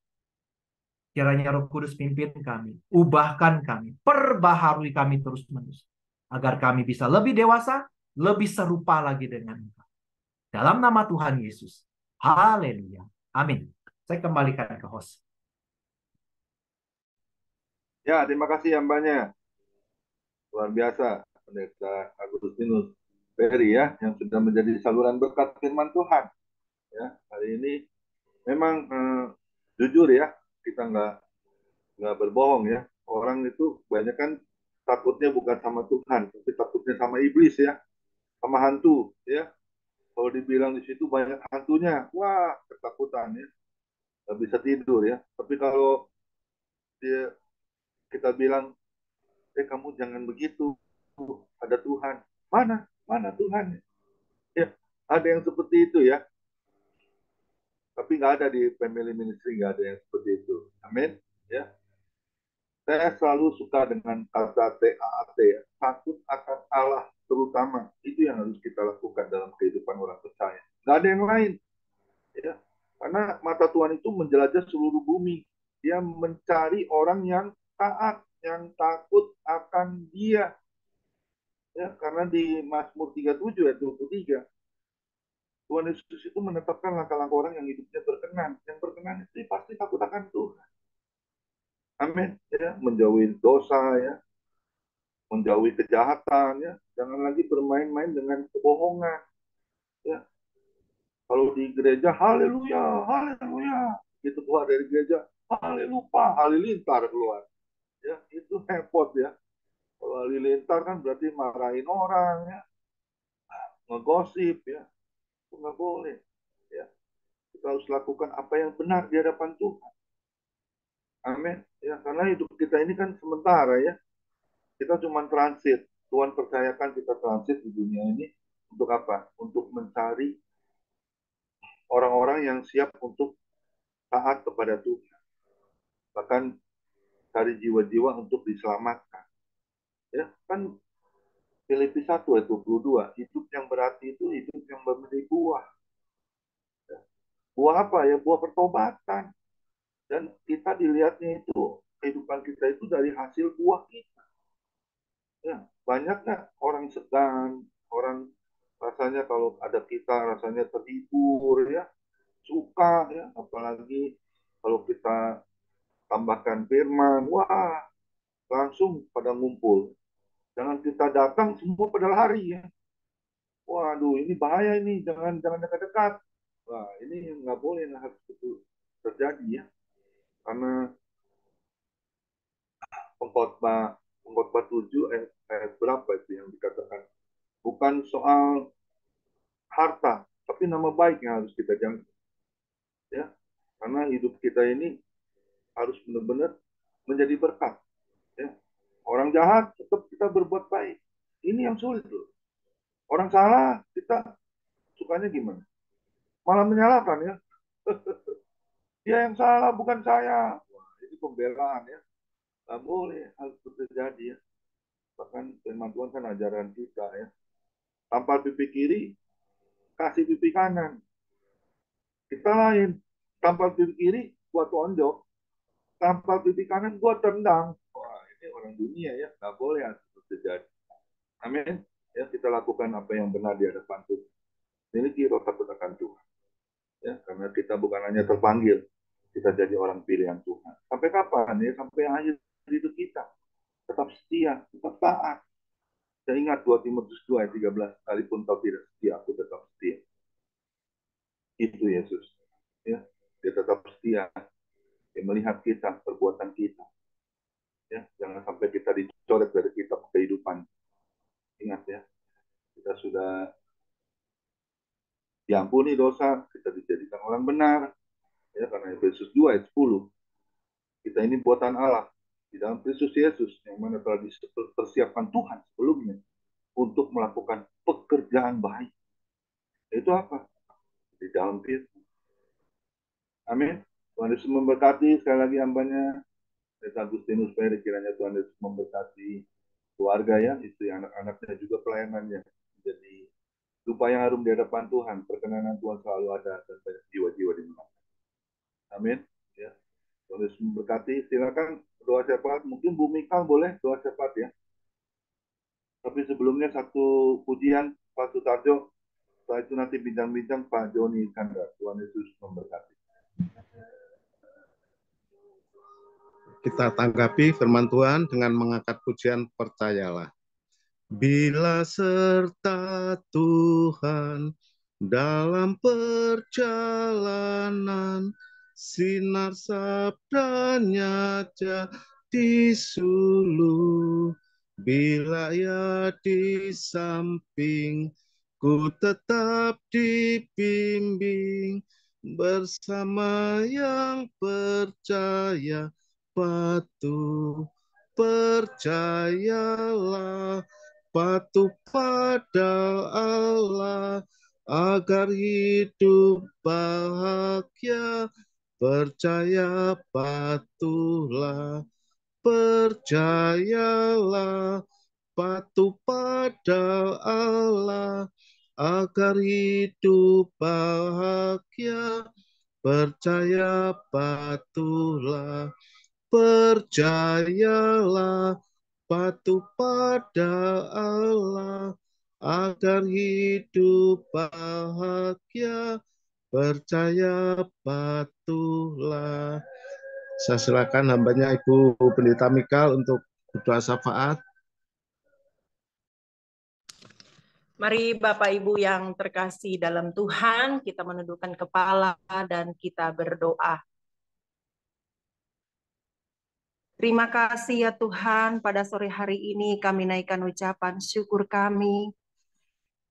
Speaker 4: Kiranya Roh Kudus pimpin kami. Ubahkan kami. Perbaharui kami terus-menerus. Agar kami bisa lebih dewasa, lebih serupa lagi dengan Engkau. Dalam nama Tuhan Yesus. Haleluya. Amin. Saya kembalikan ke host.
Speaker 2: Ya, terima kasih hambanya. Luar biasa, Pendeta Agustinus Ferry ya, yang sudah menjadi saluran berkat firman Tuhan. Ya, hari ini memang jujur ya, kita nggak berbohong ya. Orang itu banyak kan takutnya bukan sama Tuhan, tapi takutnya sama iblis ya, sama hantu ya. Kalau dibilang di situ banyak hantunya, wah ketakutan ya, nggak bisa tidur ya. Tapi kalau dia kita bilang, kamu jangan begitu, ada Tuhan. Mana Tuhan? Ya, ada yang seperti itu ya. Tapi nggak ada di family ministry, nggak ada yang seperti itu. Amin. Ya, saya selalu suka dengan kata TAAT ya, takut akan Allah terutama. Itu yang harus kita lakukan dalam kehidupan orang percaya. Nggak ada yang lain. Ya, karena mata Tuhan itu menjelajah seluruh bumi. Dia mencari orang yang taat, yang takut akan Dia. Ya, karena di Mazmur 37 ayat 23, Tuhan Yesus itu menetapkan langkah-langkah orang yang hidupnya berkenan. Yang berkenan itu pasti takut akan Tuhan. Amin. Ya, menjauhi dosa ya, menjauhi kejahatan ya. Jangan lagi bermain-main dengan kebohongan. Ya. Kalau di gereja, haleluya, haleluya. Gitu keluar dari gereja, haleluya, halilintar keluar. Ya, itu repot ya. Kalau halilintar kan berarti marahin orang ya, ngegosip ya. Itu nggak boleh. Ya. Kita harus lakukan apa yang benar di hadapan Tuhan. Amin. Ya, karena hidup kita ini kan sementara ya. Kita cuma transit. Tuhan percayakan kita transit di dunia ini untuk apa? Untuk mencari orang-orang yang siap untuk taat kepada Tuhan. Bahkan cari jiwa-jiwa untuk diselamatkan. Ya, kan Filipi 1 ayat 22, hidup yang berarti itu hidup yang memberi buah. Ya. Buah apa ya? Buah pertobatan. Dan kita dilihatnya itu, kehidupan kita itu dari hasil buah kita. Ya, banyaknya orang segan, orang rasanya kalau ada kita rasanya terhibur ya, suka ya, apalagi kalau kita tambahkan firman, wah langsung pada ngumpul. Jangan kita datang semua pada lari ya. Waduh, ini bahaya ini, jangan dekat-dekat. Wah, ini nggak boleh, nah, harus itu terjadi ya. Karena pengkhotbah pengkhotbah 7 ayat berapa itu yang dikatakan, bukan soal harta, tapi nama baik yang harus kita jaga. Ya, karena hidup kita ini harus benar-benar menjadi berkat. Ya, Orang jahat tetap kita berbuat baik. Ini yang sulit loh. Orang salah kita sukanya gimana? Malah menyalahkan ya. Dia yang salah bukan saya. Wah, ini pembelaan ya. Nggak boleh hal itu terjadi ya. Bahkan firman Tuhan kan ajaran kita ya. Tampal pipi kiri, kasih pipi kanan. Kita lain. Tampal pipi kiri, gua tonjok. Tampal pipi kanan, gua tendang. Wah, ini orang dunia ya. Nggak boleh hal itu terjadi. Amin. Ya, kita lakukan apa yang benar di hadapan Tuhan. Miliki roh takut akan Tuhan. Ya, karena kita bukan hanya terpanggil, kita jadi orang pilihan Tuhan. Sampai kapan ya? Sampai akhir hidup kita. Tetap setia, tetap taat. Saya ingat 2 Timotius 2 ayat 13, sekalipun kau tidak setia, aku tetap setia. Itu Yesus. Ya, dia tetap setia. Dia melihat kita, perbuatan kita. Ya, jangan sampai kita dicoret dari kitab kehidupan. Ingat ya, kita sudah diampuni dosa, kita dijadikan orang benar. Ya, karena Efesus 2 ayat 10. Kita ini buatan Allah di dalam Kristus Yesus yang mana telah dipersiapkan Tuhan sebelumnya untuk melakukan pekerjaan baik. Itu apa? Di dalam Kristus. Amin. Tuhan Yesus memberkati sekali lagi hambanya. Agustinus Peri, kiranya Tuhan Yesus memberkati keluarga ya, istri anak-anaknya juga pelayanannya. Jadi lupa yang harum di hadapan Tuhan, perkenanan Tuhan selalu ada dan banyak jiwa-jiwa di mana. Amin. Ya. Tuhan Yesus memberkati. Silakan doa syafaat. Mungkin Bu Mikal boleh doa syafaat ya. Tapi sebelumnya satu pujian Pak Sutarjo. Setelah itu nanti bincang-bincang Pak Joni Kandar. Tuhan Yesus memberkati.
Speaker 1: Kita tanggapi firman Tuhan dengan mengangkat pujian percayalah. Bila serta Tuhan dalam perjalanan, sinar sabdanya jadi suluh. Bila ia di sampingku tetap dibimbing, bersama yang percaya patuh. Percayalah, patuh pada Allah, agar hidup bahagia. Percaya, patuhlah. Percayalah, patuh pada Allah, agar hidup bahagia. Percaya, patuhlah. Percayalah, patuh pada Allah, agar hidup bahagia. Percaya, patuhlah. Saya silakan hambanya Ibu Pendeta Mikal untuk berdoa syafaat.
Speaker 5: Mari Bapak Ibu yang terkasih dalam Tuhan, kita menundukkan kepala dan kita berdoa. Terima kasih ya Tuhan, pada sore hari ini kami naikkan ucapan syukur kami.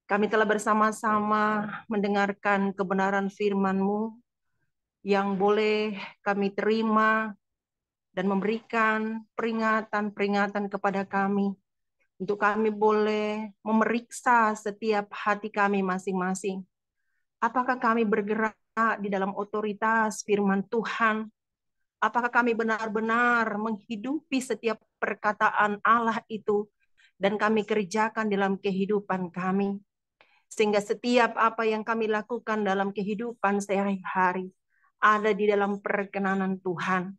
Speaker 5: Kami telah bersama-sama mendengarkan kebenaran firman-Mu yang boleh kami terima dan memberikan peringatan-peringatan kepada kami. Untuk kami boleh memeriksa setiap hati kami masing-masing. Apakah kami bergerak di dalam otoritas firman Tuhan? Apakah kami benar-benar menghidupi setiap perkataan Allah itu dan kami kerjakan dalam kehidupan kami? Sehingga setiap apa yang kami lakukan dalam kehidupan sehari-hari ada di dalam perkenanan Tuhan.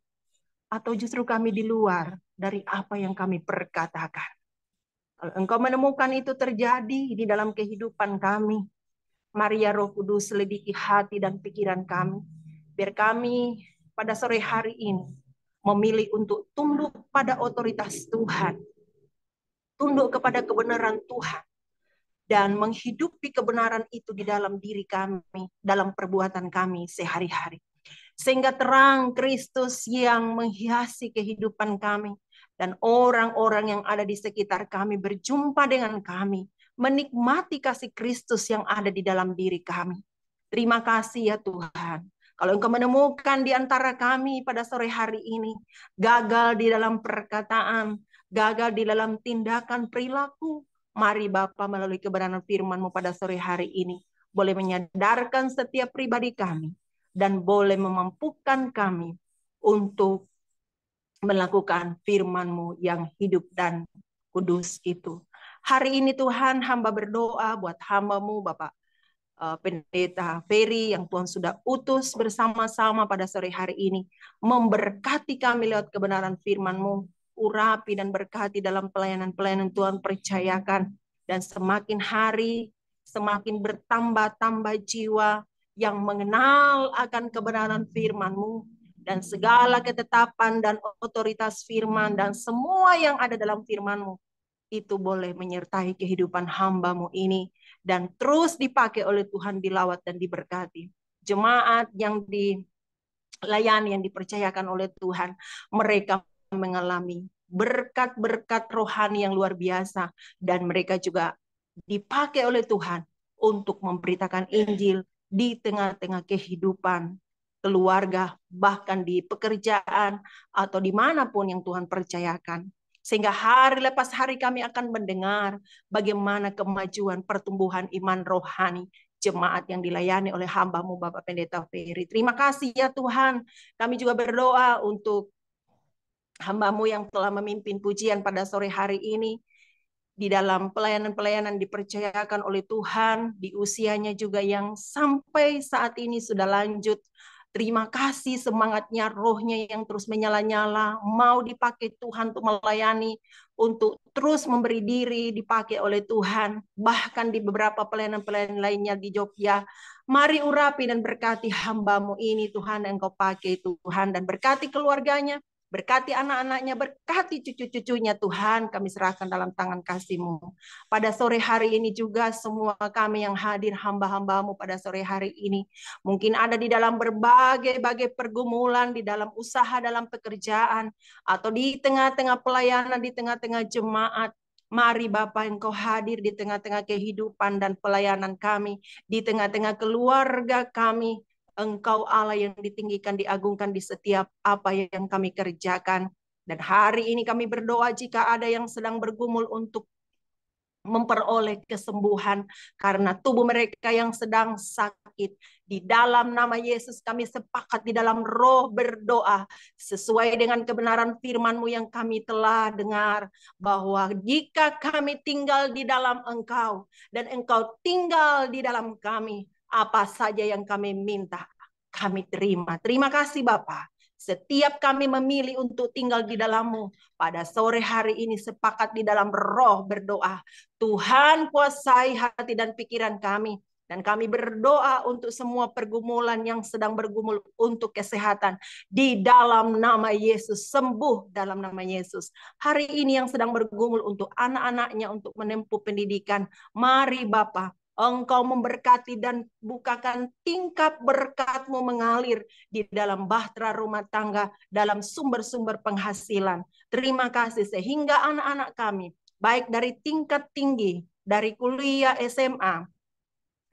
Speaker 5: Atau justru kami di luar dari apa yang kami perkatakan. Kalau Engkau menemukan itu terjadi di dalam kehidupan kami, mari ya Roh Kudus selidiki hati dan pikiran kami. Biar kami pada sore hari ini memilih untuk tunduk pada otoritas Tuhan, tunduk kepada kebenaran Tuhan, dan menghidupi kebenaran itu di dalam diri kami, dalam perbuatan kami sehari-hari. Sehingga terang Kristus yang menghiasi kehidupan kami, dan orang-orang yang ada di sekitar kami berjumpa dengan kami, menikmati kasih Kristus yang ada di dalam diri kami. Terima kasih ya Tuhan. Kalau Engkau menemukan di antara kami pada sore hari ini, gagal di dalam perkataan, gagal di dalam tindakan perilaku. Mari Bapa melalui kebenaran firman-Mu pada sore hari ini boleh menyadarkan setiap pribadi kami dan boleh memampukan kami untuk melakukan firman-Mu yang hidup dan kudus itu. Hari ini Tuhan, hamba berdoa buat hamba-Mu Bapak Pendeta Ferry yang Tuhan sudah utus bersama-sama pada sore hari ini, memberkati kami lewat kebenaran firman-Mu, urapi dan berkati dalam pelayanan-pelayanan Tuhan percayakan, dan semakin hari semakin bertambah-tambah jiwa yang mengenal akan kebenaran firman-Mu dan segala ketetapan dan otoritas firman dan semua yang ada dalam firman-Mu itu boleh menyertai kehidupan hamba-Mu ini dan terus dipakai oleh Tuhan, dilawat dan diberkati. Jemaat yang dilayani, yang dipercayakan oleh Tuhan, mereka mengalami berkat-berkat rohani yang luar biasa dan mereka juga dipakai oleh Tuhan untuk memberitakan Injil di tengah-tengah kehidupan keluarga, bahkan di pekerjaan atau dimanapun yang Tuhan percayakan. Sehingga hari lepas hari kami akan mendengar bagaimana kemajuan pertumbuhan iman rohani jemaat yang dilayani oleh hamba-Mu Bapak Pendeta Ferry. Terima kasih ya Tuhan. Kami juga berdoa untuk hamba-Mu yang telah memimpin pujian pada sore hari ini. Di dalam pelayanan-pelayanan dipercayakan oleh Tuhan, di usianya juga yang sampai saat ini sudah lanjut. Terima kasih semangatnya, rohnya yang terus menyala-nyala, mau dipakai Tuhan untuk melayani, untuk terus memberi diri, dipakai oleh Tuhan. Bahkan di beberapa pelayanan-pelayanan lainnya di Jogja, mari urapi dan berkati hamba-Mu ini Tuhan, yang Kau pakai Tuhan, dan berkati keluarganya, berkati anak-anaknya, berkati cucu-cucunya Tuhan, kami serahkan dalam tangan kasih-Mu. Pada sore hari ini juga semua kami yang hadir hamba-hamba-Mu pada sore hari ini, mungkin ada di dalam berbagai-bagai pergumulan, di dalam usaha, dalam pekerjaan, atau di tengah-tengah pelayanan, di tengah-tengah jemaat. Mari Bapa, Engkau hadir di tengah-tengah kehidupan dan pelayanan kami, di tengah-tengah keluarga kami. Engkau Allah yang ditinggikan, diagungkan di setiap apa yang kami kerjakan. Dan hari ini kami berdoa jika ada yang sedang bergumul untuk memperoleh kesembuhan karena tubuh mereka yang sedang sakit. Di dalam nama Yesus kami sepakat di dalam roh berdoa sesuai dengan kebenaran firman-Mu yang kami telah dengar, bahwa jika kami tinggal di dalam Engkau dan Engkau tinggal di dalam kami, apa saja yang kami minta, kami terima. Terima kasih Bapa. Setiap kami memilih untuk tinggal di dalam-Mu, pada sore hari ini sepakat di dalam roh berdoa. Tuhan kuasai hati dan pikiran kami. Dan kami berdoa untuk semua pergumulan yang sedang bergumul untuk kesehatan. Di dalam nama Yesus, sembuh dalam nama Yesus. Hari ini yang sedang bergumul untuk anak-anaknya untuk menempuh pendidikan. Mari Bapa, Engkau memberkati dan bukakan tingkap berkat-Mu mengalir di dalam bahtera rumah tangga, dalam sumber-sumber penghasilan. Terima kasih sehingga anak-anak kami, baik dari tingkat tinggi, dari kuliah SMA,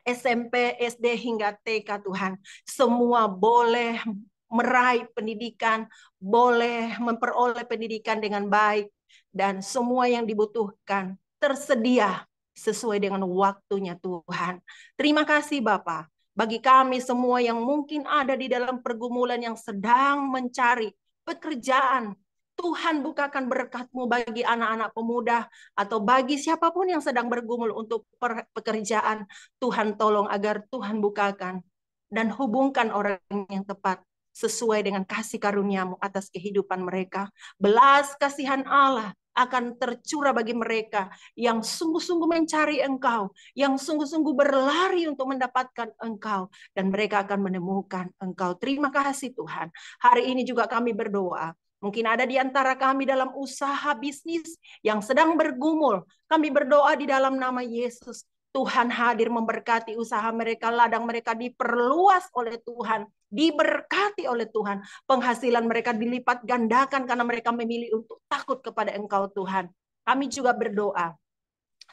Speaker 5: SMP, SD hingga TK Tuhan, semua boleh meraih pendidikan, boleh memperoleh pendidikan dengan baik, dan semua yang dibutuhkan tersedia sesuai dengan waktunya Tuhan. Terima kasih Bapa. Bagi kami semua yang mungkin ada di dalam pergumulan yang sedang mencari pekerjaan, Tuhan bukakan berkat-Mu bagi anak-anak pemuda atau bagi siapapun yang sedang bergumul untuk pekerjaan. Tuhan tolong agar Tuhan bukakan dan hubungkan orang yang tepat sesuai dengan kasih karunia-Mu atas kehidupan mereka. Belas kasihan Allah akan tercurah bagi mereka yang sungguh-sungguh mencari Engkau, yang sungguh-sungguh berlari untuk mendapatkan Engkau, dan mereka akan menemukan Engkau. Terima kasih Tuhan. Hari ini juga kami berdoa, mungkin ada di antara kami dalam usaha bisnis yang sedang bergumul. Kami berdoa di dalam nama Yesus. Tuhan hadir memberkati usaha mereka, ladang mereka diperluas oleh Tuhan, diberkati oleh Tuhan. Penghasilan mereka dilipat gandakan karena mereka memilih untuk takut kepada Engkau Tuhan. Kami juga berdoa,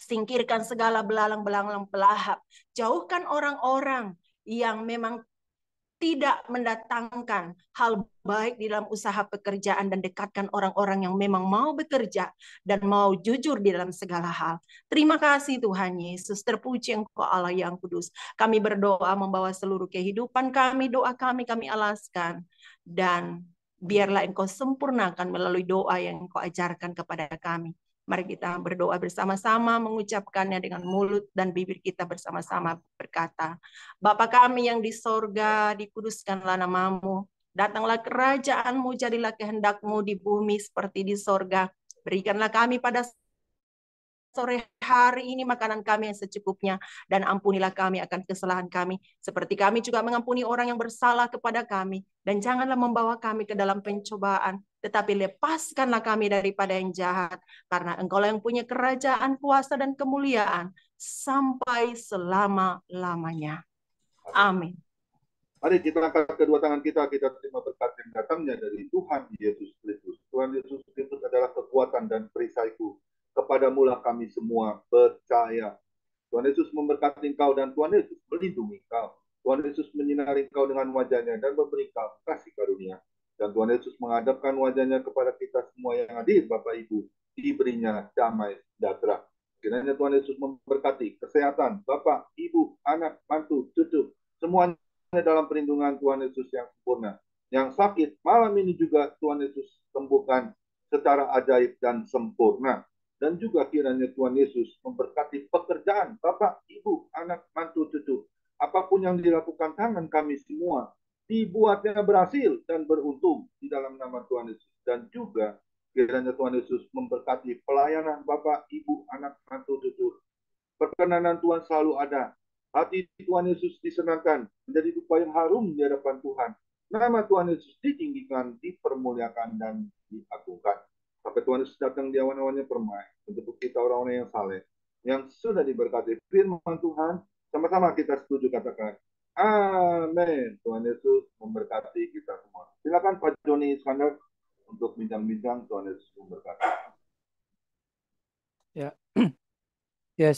Speaker 5: singkirkan segala belalang-belalang pelahap. Jauhkan orang-orang yang memang tidak mendatangkan hal baik di dalam usaha pekerjaan dan dekatkan orang-orang yang memang mau bekerja dan mau jujur di dalam segala hal. Terima kasih Tuhan Yesus, terpuji Engkau Allah yang kudus. Kami berdoa membawa seluruh kehidupan kami, doa kami alaskan, dan biarlah Engkau sempurnakan melalui doa yang Engkau ajarkan kepada kami. Mari kita berdoa bersama-sama, mengucapkannya dengan mulut dan bibir kita bersama-sama berkata, Bapa kami yang di sorga, dikuduskanlah namamu. Datanglah kerajaanmu, jadilah kehendakmu di bumi seperti di sorga. Berikanlah kami pada sore hari ini makanan kami yang secukupnya, dan ampunilah kami akan kesalahan kami, seperti kami juga mengampuni orang yang bersalah kepada kami. Dan janganlah membawa kami ke dalam pencobaan, tetapi lepaskanlah kami daripada yang jahat, karena Engkaulah yang punya kerajaan, kuasa, dan kemuliaan sampai selama-lamanya. Amin.
Speaker 2: Mari kita angkat kedua tangan kita terima berkat yang datangnya dari Tuhan Yesus Kristus. Tuhan Yesus Kristus adalah kekuatan dan perisaiku. Kepadamulah kami semua percaya. Tuhan Yesus memberkati engkau dan Tuhan Yesus melindungi engkau. Tuhan Yesus menyinari engkau dengan wajahnya dan memberi engkau kasih karunia. Dan Tuhan Yesus menghadapkan wajahnya kepada kita semua yang hadir, Bapak Ibu, diberinya damai sejahtera. Kiranya Tuhan Yesus memberkati kesehatan Bapak, Ibu, anak, mantu, cucu, semuanya dalam perlindungan Tuhan Yesus yang sempurna. Yang sakit malam ini juga Tuhan Yesus sembuhkan secara ajaib dan sempurna. Dan juga kiranya Tuhan Yesus memberkati pekerjaan Bapak, Ibu, anak, mantu, cucu. Apapun yang dilakukan tangan kami semua, dibuatnya berhasil dan beruntung di dalam nama Tuhan Yesus. Dan juga kiranya Tuhan Yesus memberkati pelayanan Bapak, Ibu, anak, mantu, cucu. Perkenanan Tuhan selalu ada. Hati Tuhan Yesus disenangkan, menjadi dupa yang harum di hadapan Tuhan. Nama Tuhan Yesus ditinggikan, dipermuliakan, dan diagungkan. Sampai Tuhan Yesus datang di awan-awannya permai, untuk kita orang-orang yang saleh, yang sudah diberkati firman Tuhan. Sama-sama kita setuju katakan, amin. Tuhan Yesus memberkati kita semua. Silakan Pak Joni Iskandar untuk bincang-bincang. Tuhan Yesus memberkati.
Speaker 6: Ya, ya.